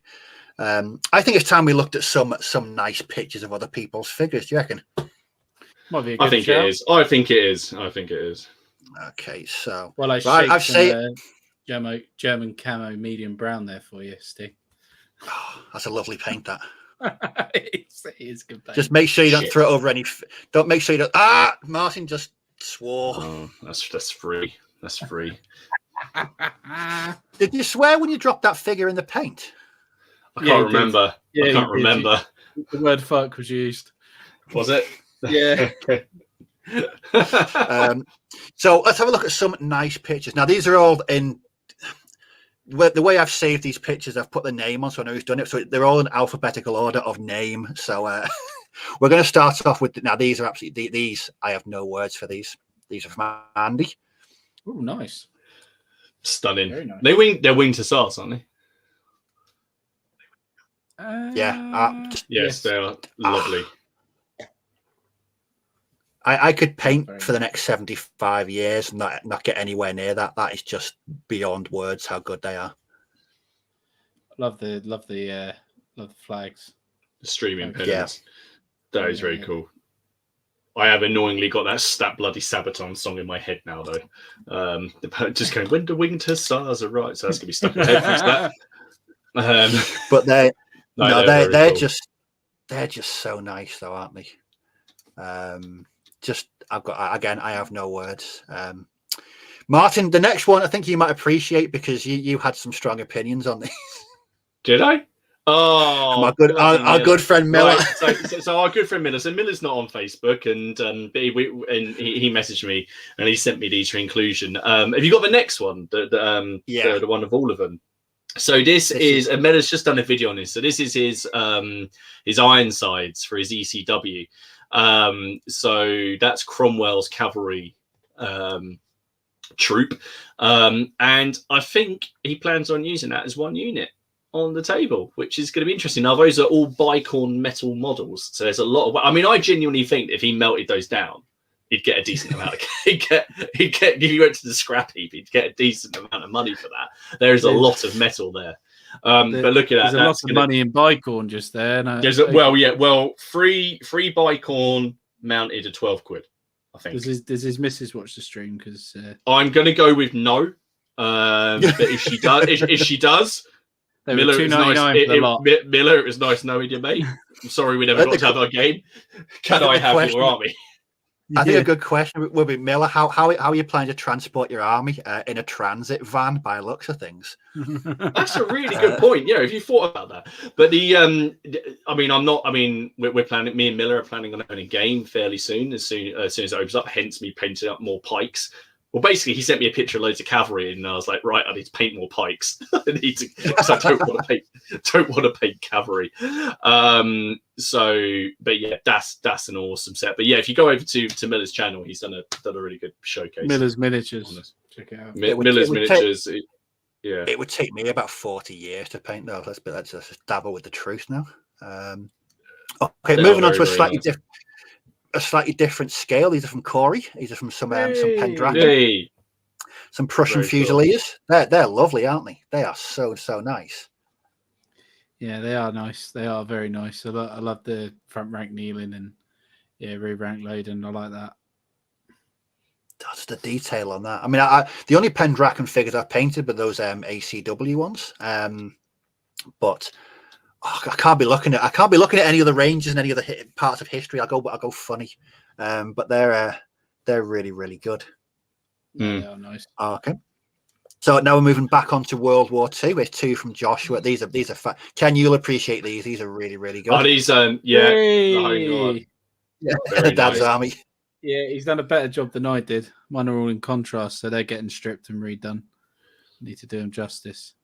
I think it's time we looked at some nice pictures of other people's figures. Do you reckon? Might be a I good think shout. it is. I think it is. Okay, so I've seen German camo medium brown there for you, Steve. Oh, that's a lovely paint. That it is good paint. Just make sure you don't throw it over any. Don't make sure you don't. Martin just swore. Oh, that's free. That's free. Did you swear when you dropped that figure in the paint? I can't remember. Yeah, I can't remember. The word "fuck" was used. Was it? Yeah. So let's have a look at some nice pictures. Now these are all in. The way I've saved these pictures, I've put the name on, so I know who's done it. So they're all in alphabetical order of name. So we're going to start off with. Now these are absolutely these. I have no words for these. These are from Andy. Oh, nice. Stunning. Very nice. They're winged hussars, aren't they? Yes, they are lovely. I could paint for the next 75 years and not get anywhere near that. That is just beyond words how good they are. Love the flags. The streaming pennants. That is very cool. I have annoyingly got that bloody Sabaton song in my head now, though. Just going, when the winged hussars arrive. So that's going to be stuck in my head for that. But they're cool. they're just so nice, though, aren't they? I have no words. Martin, the next one I think you might appreciate because you had some strong opinions on this. Did I? Oh, our good friend Miller. Right. So our good friend Miller. So Miller's not on Facebook, and he messaged me and he sent me these for inclusion. Have you got the next one? The one of all of them. So this is Miller's just done a video on this. So this is his Ironsides for his ECW. So that's Cromwell's cavalry troop, and I think he plans on using that as one unit on the table, which is going to be interesting. Now those are all Bicorn metal models, so there's a lot of. I mean, I genuinely think if he melted those down, he'd get a decent amount. He'd get if he went to the scrap heap, he'd get a decent amount of money for that. There is a lot of metal there. But look at that. There's a lot of money in Bicorn just there. Free Bicorn mounted at 12 quid. I think. Does his missus watch the stream? Because I'm going to go with no. But if she does, they Miller, were it was nice. $2.99 for the lot. Miller, it was nice knowing you, mate. I'm sorry we never got to have our game. Can I have your army? I think a good question would be, Miller, how are you planning to transport your army in a transit van by the looks of things? That's a really good point. Yeah, if you thought about that. But we're planning. Me and Miller are planning on having a game fairly soon. As soon as it opens up. Hence me painting up more pikes. Well, basically, he sent me a picture of loads of cavalry, and I was like, right, I need to paint more pikes. Because I don't want to paint cavalry. But yeah, that's an awesome set. But yeah, if you go over to Miller's channel, he's done a really good showcase. Miller's Miniatures. Check it out. Miller's Miniatures. Yeah, it would take me about 40 years to paint those. Let's just dabble with the truth now. Okay, moving on to a slightly different scale. These are from Corey. These are from some Pendragon. Some Prussian Very Fusiliers. They're lovely, aren't they? They are so nice. Yeah, they are nice. They are very nice. I love the front rank kneeling and rear rank loading. I like that. That's the detail on that. I mean, the only Pendragon figures I've painted were those ACW ones. But I can't be looking at any of the ranges and any of the parts of history. I'll go funny. But they're really, really good. Yeah, they are nice. Okay. So now we're moving back onto World War II. It's 2 from Joshua. These are Ken, you'll appreciate these. These are really, really good. Oh, these Yay! Dad's nice. Army. Yeah, he's done a better job than I did. Mine are all in contrast, so they're getting stripped and redone. Need to do them justice.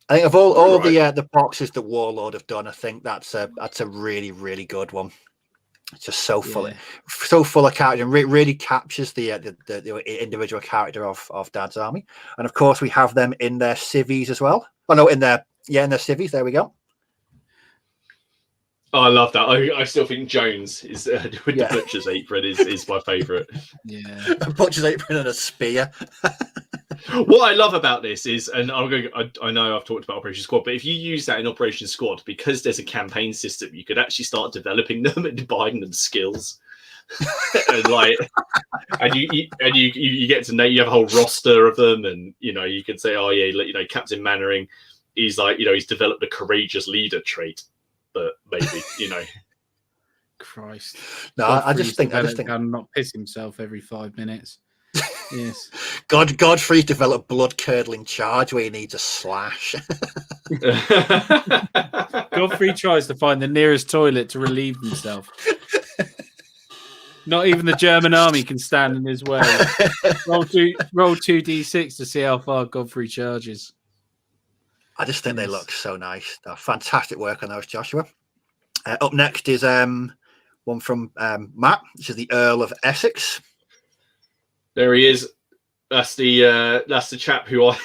I think of all the boxes that Warlord have done, I think that's a really, really good one. It's just so full of character and really captures the individual character of Dad's Army. And of course, we have them in their civvies as well. Oh no, in their civvies. There we go. Oh, I love that. I still think Jones is with the butcher's apron is my favourite. Yeah, a butcher's apron and a spear. What I love about this is, and I know I've talked about Operation Squad, but if you use that in Operation Squad, because there's a campaign system, you could actually start developing them and buying them skills. and you get to know, you have a whole roster of them, and you can say, oh yeah, Captain Mannering, he's he's developed a courageous leader trait, but maybe Christ. No, I just think not piss himself every 5 minutes. Yes. Godfrey's developed blood curdling charge where he needs a slash. Godfrey tries to find the nearest toilet to relieve himself. Not even the German army can stand in his way. Roll 2d6 to see how far Godfrey charges. I just think they look so nice. Fantastic work on those, Joshua. Up next is one from Matt. This is the Earl of Essex. There he is. That's the chap who I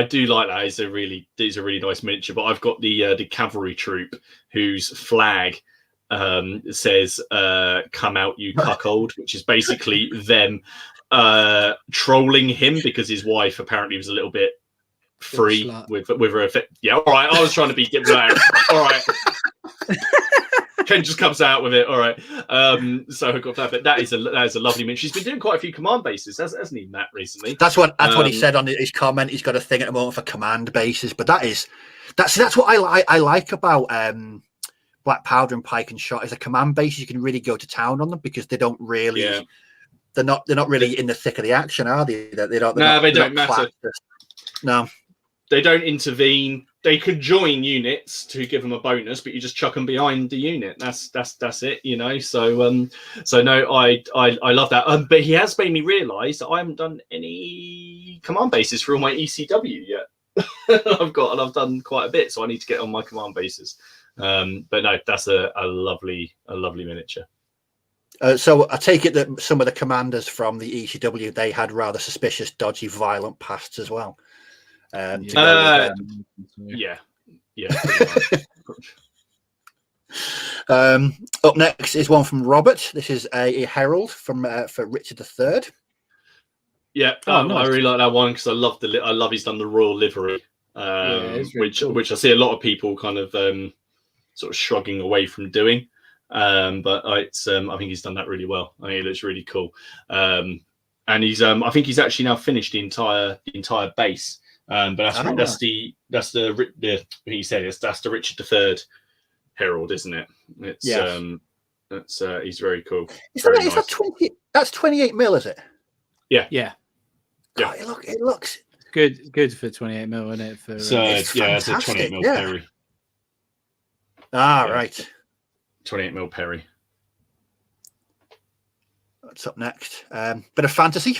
do like that. He's a really nice miniature. But I've got the cavalry troop whose flag says "Come out, you cuckold," which is basically them trolling him because his wife apparently was a little bit free with her. Yeah, all right. I was trying to be all right. Ken just comes out with it. All right. So I got that, but that is a lovely miniature. She's been doing quite a few command bases, hasn't he, Matt, recently? That's what he said on his comment. He's got a thing at the moment for command bases, but that's what I like about Black Powder and Pike and Shot is a command bases. You can really go to town on them because they don't really. Yeah. They're not really in the thick of the action, are they? They don't matter. No. They don't intervene. They could join units to give them a bonus, but you just chuck them behind the unit. That's it, So no, I love that. But he has made me realise that I haven't done any command bases for all my ECW yet. I've done quite a bit, so I need to get on my command bases. But no, that's a lovely miniature. So I take it that some of the commanders from the ECW, they had rather suspicious, dodgy, violent pasts as well. Yeah. Up next is one from Robert. This is a herald from for Richard III. Yeah, nice. I really like that one because I love he's done the royal livery, really which I see a lot of people kind of sort of shrugging away from doing. But it's I think he's done that really well. I think it looks really cool. And he's I think he's actually now finished the entire base. But that's the he said that's the Richard III Herald, isn't it? It's that's he's very cool. Is that 20? That's 28 mil, is it? Yeah. God, it looks good for 28 mil, isn't it? For it's a 28 mil Perry. Right. 28 mil Perry. What's up next? Bit of fantasy.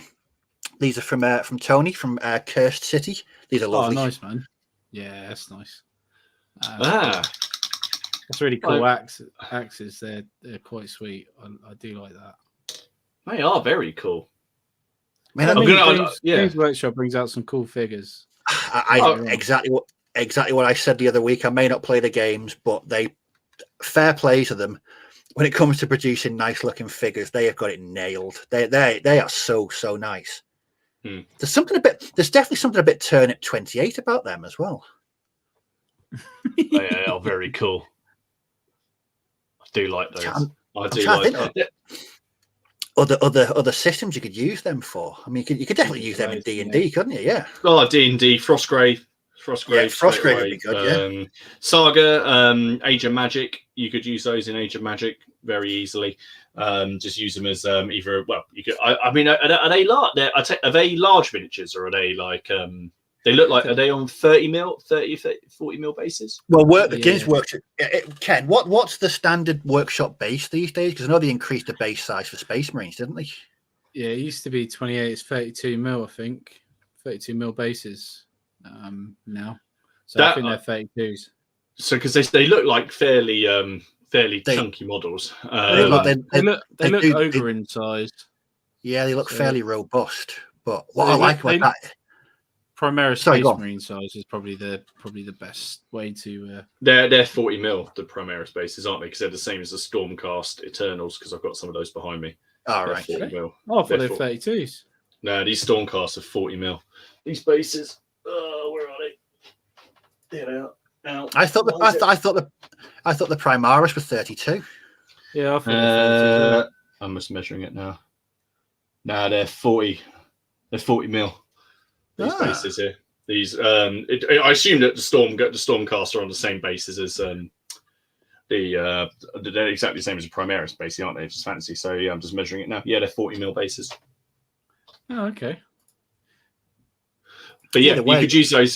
These are from Tony from Cursed City. These are lovely. Oh, nice, man. Yeah, that's nice. That's really cool. Axes, they're quite sweet. I do like that. They are very cool. Man, Games Workshop brings out some cool figures. Exactly what I said the other week. I may not play the games, but fair play to them. When it comes to producing nice looking figures, they have got it nailed. They are so nice. There's definitely something a bit Turnip 28 about them as well. They are very cool. I do like those. I do like that. Other systems you could use them for. I mean, you could definitely use them in D&D, couldn't you? Yeah. Oh, D&D, Frostgrave. Frostgrave would be good. Saga, Age of Magic. You could use those in Age of Magic very easily. Just use them as either. Well, you could. I mean, are they large? Are they large miniatures, or are they like? They look like. Are they on 30 mil, 40 mil bases? Well, Games Workshop. Ken, what's the standard workshop base these days? Because I know they increased the base size for Space Marines, didn't they? Yeah, it used to be 28. It's 32 mil, I think. 32 mil bases now. So I think they're 32s. So because they look like fairly chunky models. They look ogre sized. Yeah, they look fairly robust. But what I like about that. Primaris Space Marine size is probably the best way to. They're 40 mil, the Primaris bases, aren't they? Because they're the same as the Stormcast Eternals. Because I've got some of those behind me. All right. 40 mil. Oh, I thought they're 32s. No, these Stormcasts are 40 mil. These bases. Where are they? There they are. Now, I thought the Primaris was 32. Yeah, I thought I'm just measuring it now. No, they're 40. They're 40 mil. These bases here. These I assume that the Stormcast are on the same bases as they're exactly the same as the Primaris basically, aren't they? Just fancy. So yeah, I'm just measuring it now. Yeah, they're 40 mil bases. Oh, okay. But yeah, you could use those.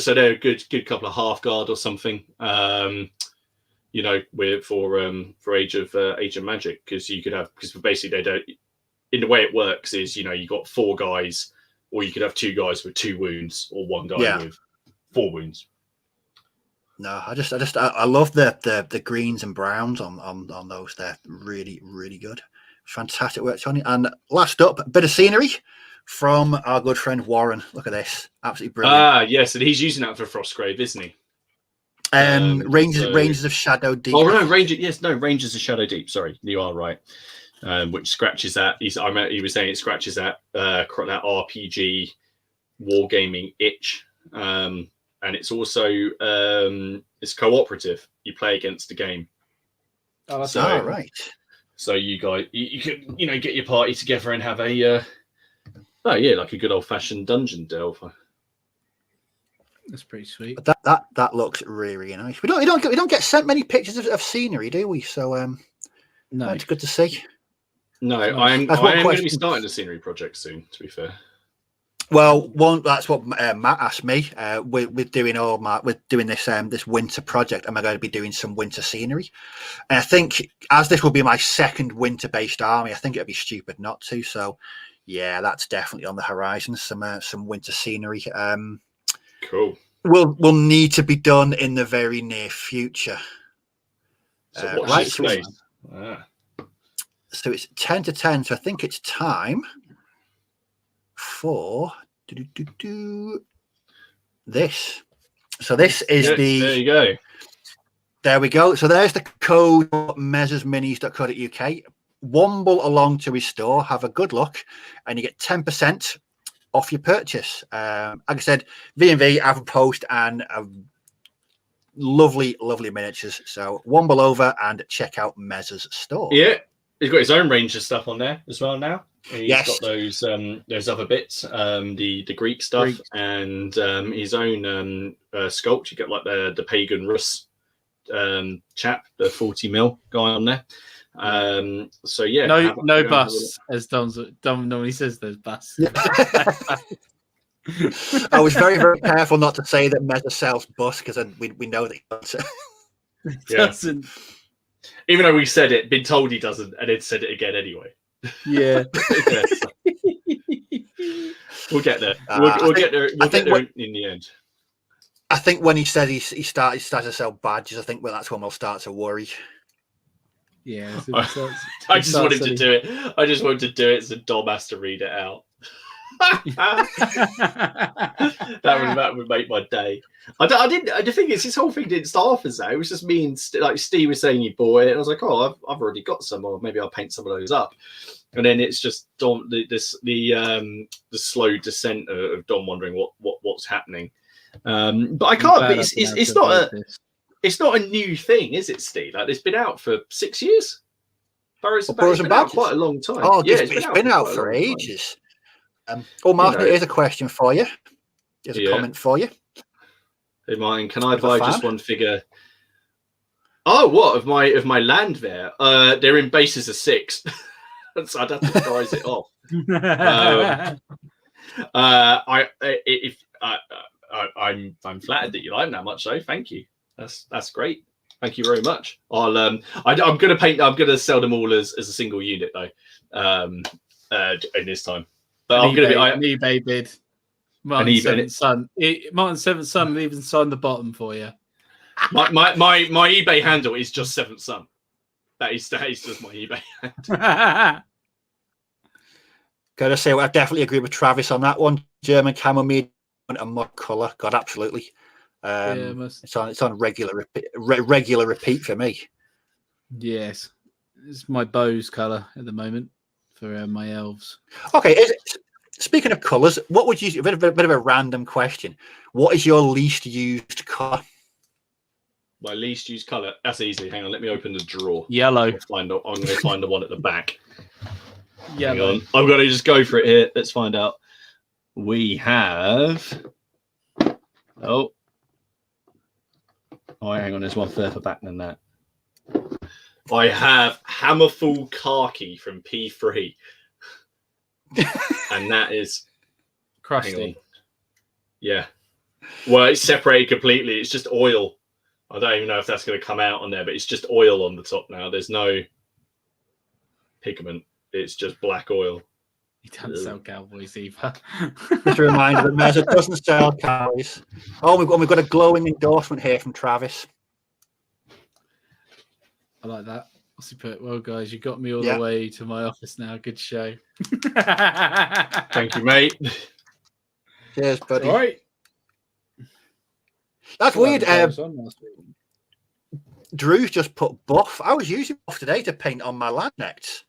So they're a good couple of half guard or something. You know, for Age of Magic, because you could have basically they don't. In the way it works is you got 4 guys. Or you could have 2 guys with 2 wounds, or 1 guy with 4 wounds. No, I love the greens and browns on those. They're really, really good. Fantastic work, Tony. And last up, a bit of scenery from our good friend Warren. Look at this, absolutely brilliant. Yes, and he's using that for Frostgrave, isn't he? Rangers of Shadow Deep. Oh no, Rangers of Shadow Deep. Sorry, you are right. Which scratches that. He was saying it scratches that RPG wargaming itch, and it's also it's cooperative. You play against the game. Oh, that's right. So you guys, you could get your party together and have a like a good old fashioned dungeon delve. That's pretty sweet. But that looks really, really nice. We don't get sent many pictures of scenery, do we? So no, it's good to see. No, I am going to be starting a scenery project soon, to be fair. Well, that's what Matt asked me. We're doing this winter project. Am I going to be doing some winter scenery? And I think as this will be my second winter-based army, I think it'd be stupid not to. So, yeah, that's definitely on the horizon. Some winter scenery. Cool. Will need to be done in the very near future. So what's your space? So it's 10 to 10. So I think it's time for this. So this is There you go. There we go. So there's the code mezzersminis.co.uk. Womble along to his store. Have a good look, and you get 10% off your purchase. Like I said, V&V, Avon Post, and lovely miniatures. So womble over and check out Mez's store. Yeah, he's got his own range of stuff on there as well now. He's got those other bits, the Greek stuff, and his own sculpt. You get like the pagan Rus chap, the 40mm guy on there. So yeah, no bus, as Dom normally says. There's bus. I was very careful not to say that Meza sells bus, because we know that he doesn't. Even though we said it, been told he doesn't, and then said it again anyway. Yeah. We'll get there. We'll get there. We'll get there in the end. I think when he said he started to sell badges, I think that's when we'll start to worry. Yeah. I just wanted to do it. I just wanted to do it so Dom has to read it out. that would make my day. I think this whole thing didn't start off as that. It was just me and like Steve was saying you bought it, and I was like, oh, I've already got some, or maybe I'll paint some of those up. And then it's just Dom, the slow descent of Dom wondering what's happening. But I can't. But it's not a new thing, is it, Steve? Like, it's been out for 6 years. It's been out quite a long time. Oh, yeah, it's been out for ages. Martin, here's a question for you. Here's a comment for you. Hey, Martin, can I buy just one figure? Oh, what of my land there? They're in bases of 6, so I'd have to price it off. I'm flattered that you like them that much, so thank you. That's great. Thank you very much. I'm gonna sell them all as a single unit though. In this time. But I'm going to be an eBay bid. Martin's seventh son will even sign the bottom for you. My eBay handle is just Seventh Son. That is just my eBay handle. Gotta say, I definitely agree with Travis on that one. German camo medium and mud colour. God, absolutely. It's on regular repeat for me. Yes, it's my Bose colour at the moment for my elves. Okay, speaking of colours, what would you? A bit of a random question. What is your least used colour? My least used colour. That's easy. Hang on, let me open the drawer. Yellow. I'm going to find the one at the back. Yellow. I'm going to just go for it here. Let's find out. We have. Oh, hang on. There's one further back than that. I have Hammerfall Khaki from P3. And that is crusty. Yeah. Well, it's separated completely. It's just oil. I don't even know if that's going to come out on there, but it's just oil on the top now. There's no pigment. It's just black oil. He doesn't sell cowboys either. Just a reminder that Meza doesn't sell cowboys. Oh, we've got a glowing endorsement here from Travis. I like that. What's he put? Well, guys, you got me all the way to my office now. Good show. Thank you, mate. Cheers, buddy. All right. That's weird. Drew's just put buff. I was using buff today to paint on my land necks.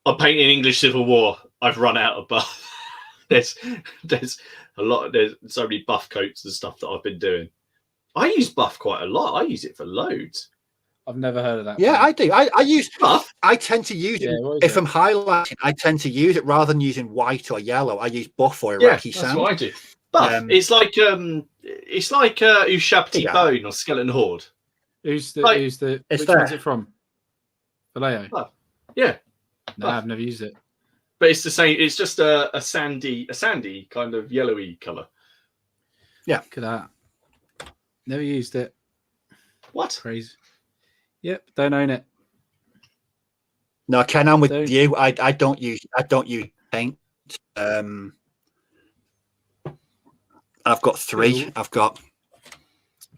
I'm painting English Civil War. I've run out of buff. There's a lot. There's so many buff coats and stuff that I've been doing. I use buff quite a lot. I use it for loads. I've never heard of that. Yeah, I do. I use buff. I tend to use it if I'm highlighting. I tend to use it rather than using white or yellow. I use buff or Iraqi sand. That's what I do. Buff. It's like Ushabti Bone or Skeleton Horde. Which one's it from? Vallejo. Buff. Yeah. No, I've never used it. But it's the same. It's just a sandy kind of yellowy colour. Yeah. Look at that. Never used it. What? Crazy. Yep, don't own it. No, Ken, I'm with you. I don't use paint. I've got 3. I've got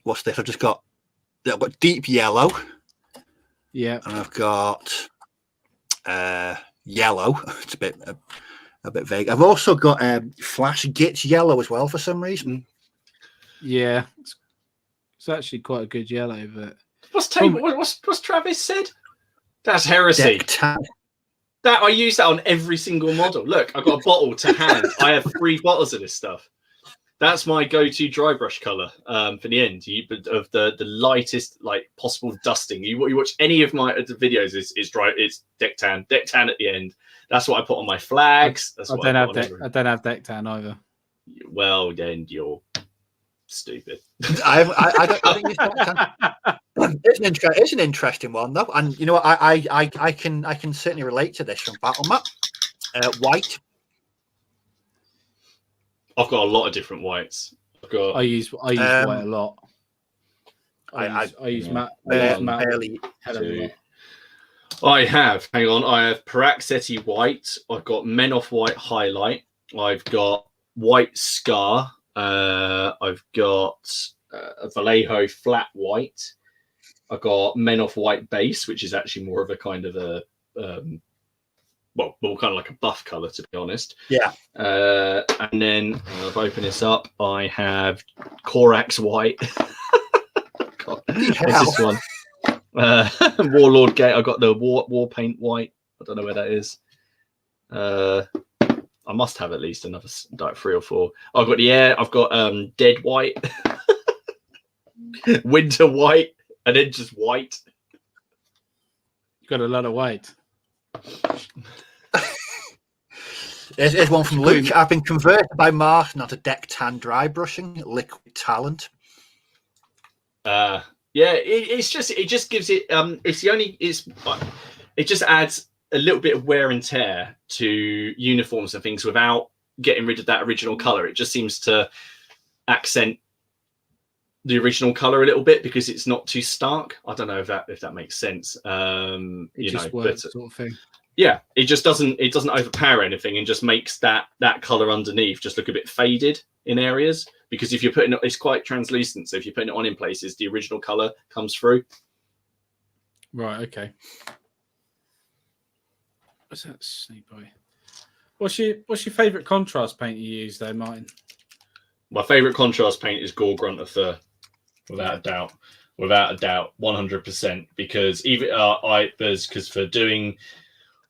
what's this? I've got deep yellow. Yeah. And I've got yellow. It's a bit vague. I've also got flash gits yellow as well for some reason. Yeah. It's actually quite a good yellow, but what's Travis said? That's heresy. That I use that on every single model. Look, I've got a bottle to hand. I have 3 bottles of this stuff. That's my go-to dry brush color for the end. Of the lightest like possible dusting. You watch any of my videos is dry. It's deck tan at the end. That's what I put on my flags. That's what I don't have deck tan either. Well, then you're stupid. I don't use deck tan. It's an interesting one though, and you know what? I can certainly relate to this from Battlemap. White. I've got a lot of different whites. I use white a lot. I use matte. Barely. I have. Hang on. I have Paraxetti white. I've got Menoff white highlight. I've got white scar. I've got a Vallejo flat white. I've got Menoff white base, which is actually more of a kind of a more kind of like a buff color, to be honest. Yeah. And then I've opened this up. I have Corax white. God, what's this one? Warlord Gate. I got the war paint white. I don't know where that is. I must have at least another like 3 or 4. I've got the air. I've got dead white, winter white, and then just white. You got a lot of white. Here's one from Luke. I've been converted by Martin onto deck tan dry brushing, liquid talent. Yeah, it just gives it. It just adds a little bit of wear and tear to uniforms and things without getting rid of that original color. It just seems to accent the original color a little bit because it's not too stark. I don't know if that makes sense. Works, sort of thing. Yeah, it just doesn't overpower anything and just makes that color underneath just look a bit faded in areas, because if you're putting it, it's quite translucent, so if you're putting it on in places, the original color comes through. Right, okay. What's that, Snake Boy? What's your favorite contrast paint you use though, Martin? My favorite contrast paint is Gore Grunt of Thur, without a doubt, 100%, because even because for doing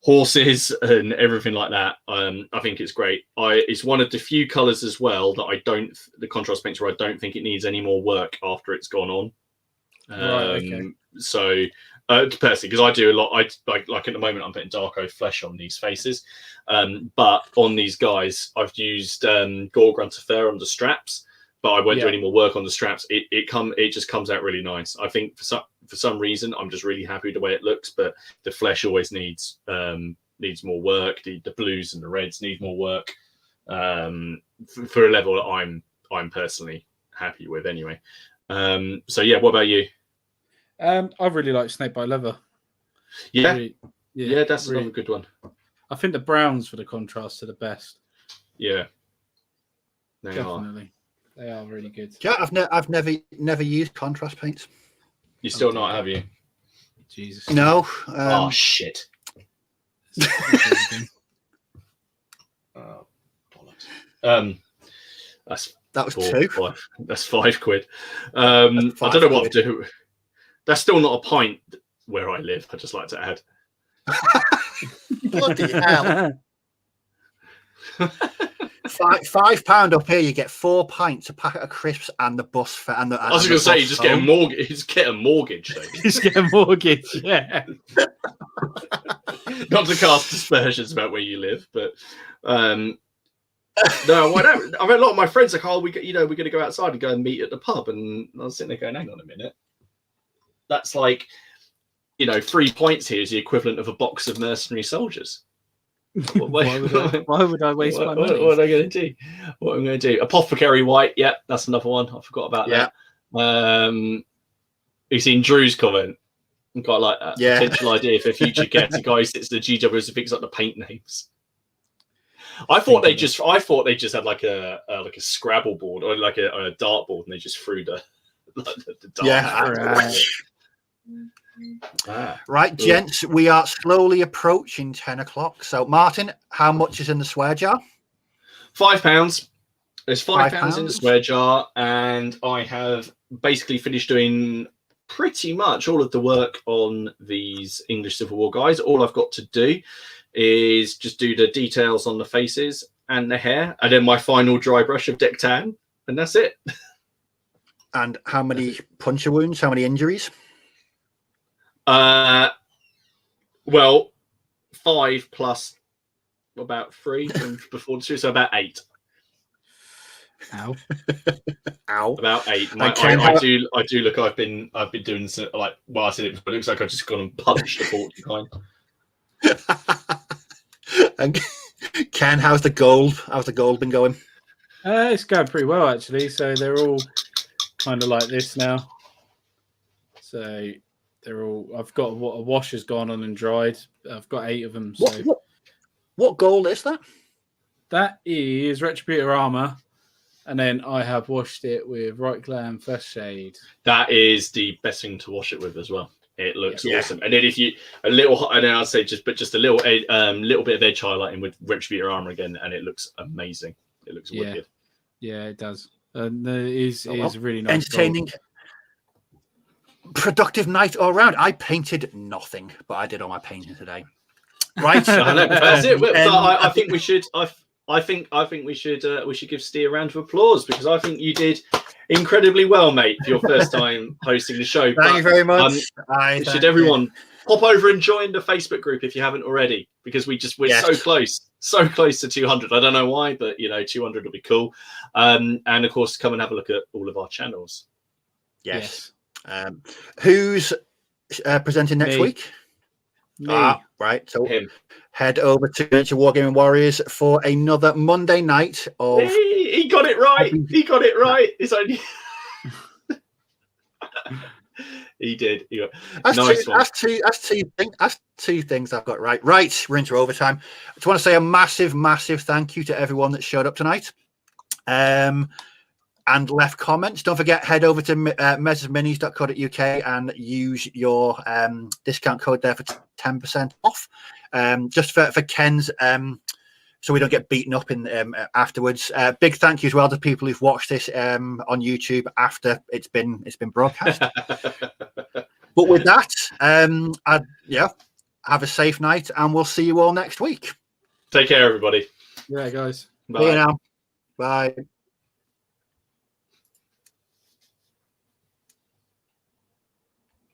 horses and everything like that, I think it's great. It's one of the few colors as well that the contrast paints where I don't think it needs any more work after it's gone on. Right, okay. So personally, because I do a lot, I like at the moment I'm putting Dark Oath Flesh on these faces, but on these guys I've used Gore Grunt of Thur on the straps, but I won't do any more work on the straps. It just comes out really nice. I think for some reason I'm just really happy with the way it looks, but the flesh always needs more work. The blues and the reds need more work for a level that I'm personally happy with anyway. So yeah, what about you? I really like Snakebite Leather. Yeah, really, that's another good one. I think the browns for the contrast are the best. Yeah, definitely. They are really good. Yeah, I've never used contrast paints. You still not, have you? Jesus. No. Oh shit. That was 2. That's 5 quid. I don't know what to do. That's still not a pint where I live. I'd just like to add. Bloody hell. £5 up here, you get 4 pints, a packet of crisps, and the bus fare. I was going to say, you just get a mortgage. You just get a mortgage. You just get a mortgage, yeah. Not to cast aspersions about where you live, but no, why don't? I mean, a lot of my friends are like, "Oh, we're going to go outside and go and meet at the pub," and I was sitting there going, "Hang on a minute, that's like, 3 pints here is the equivalent of a box of mercenary soldiers." Why would I waste my money? What am I going to do? What am I going to do? Apothecary white. Yeah, that's another one. I forgot about that. You've seen Drew's comment. I quite like that. Yeah. Potential idea for future guests. A guy sits in the GWs and picks up the paint names. I thought they just had like a Scrabble board or like a dart board, and they just threw the dart. Yeah. Right, gents, we are slowly approaching 10 o'clock. So, Martin, how much is in the swear jar? £5. There's £5 in the swear jar, and I have basically finished doing pretty much all of the work on these English Civil War guys. All I've got to do is just do the details on the faces and the hair, and then my final dry brush of deck tan. and that's it. And how many puncture wounds? How many injuries? Well, 5 plus about 3 from before the shoot, so about 8. Ow. Ow. About 8. I do look. I've been doing some, like. Well, I said it, but it looks like I've just gone and punched a porcupine. And Ken, how's the gold? How's the gold been going? It's going pretty well actually. So they're all kind of like this now. So they're all. I've got a wash has gone on and dried. I've got 8 of them. So what gold is that? that is Retributor armor, and then I have washed it with Right Glam Flesh Shade. That is the best thing to wash it with as well. It looks awesome. And then if you and then I'd say just a little bit of edge highlighting with Retributor armor again, and it looks amazing. It looks wicked. Yeah, it does. And it is really nice. Entertaining. Gold. Productive night all around. I painted nothing, but I did all my painting today. Right. That's it. I think we should. I think we should give Steve a round of applause because I think you did incredibly well, mate, for your first time hosting the show. Thank you very much. Should everyone pop over and join the Facebook group if you haven't already, because we're so close to 200. I don't know why, but 200 will be cool. And of course, come and have a look at all of our channels. Yes. Who's presenting next week? Me. Right. So Him. Head over to Wargaming Warriors for another Monday night of. He got it right. He got it right. It's only. He did. That's two things I've got right. Right, we're into overtime. I just want to say a massive thank you to everyone that showed up tonight. And left comments. Don't forget, head over to measuresminis.co.uk and use your discount code there for 10% off. Just for Ken's, so we don't get beaten up in afterwards. Big thank you as well to people who've watched this on YouTube after it's been broadcast. But with that, have a safe night, and we'll see you all next week. Take care, everybody. Yeah, guys. Bye. See you now. Bye.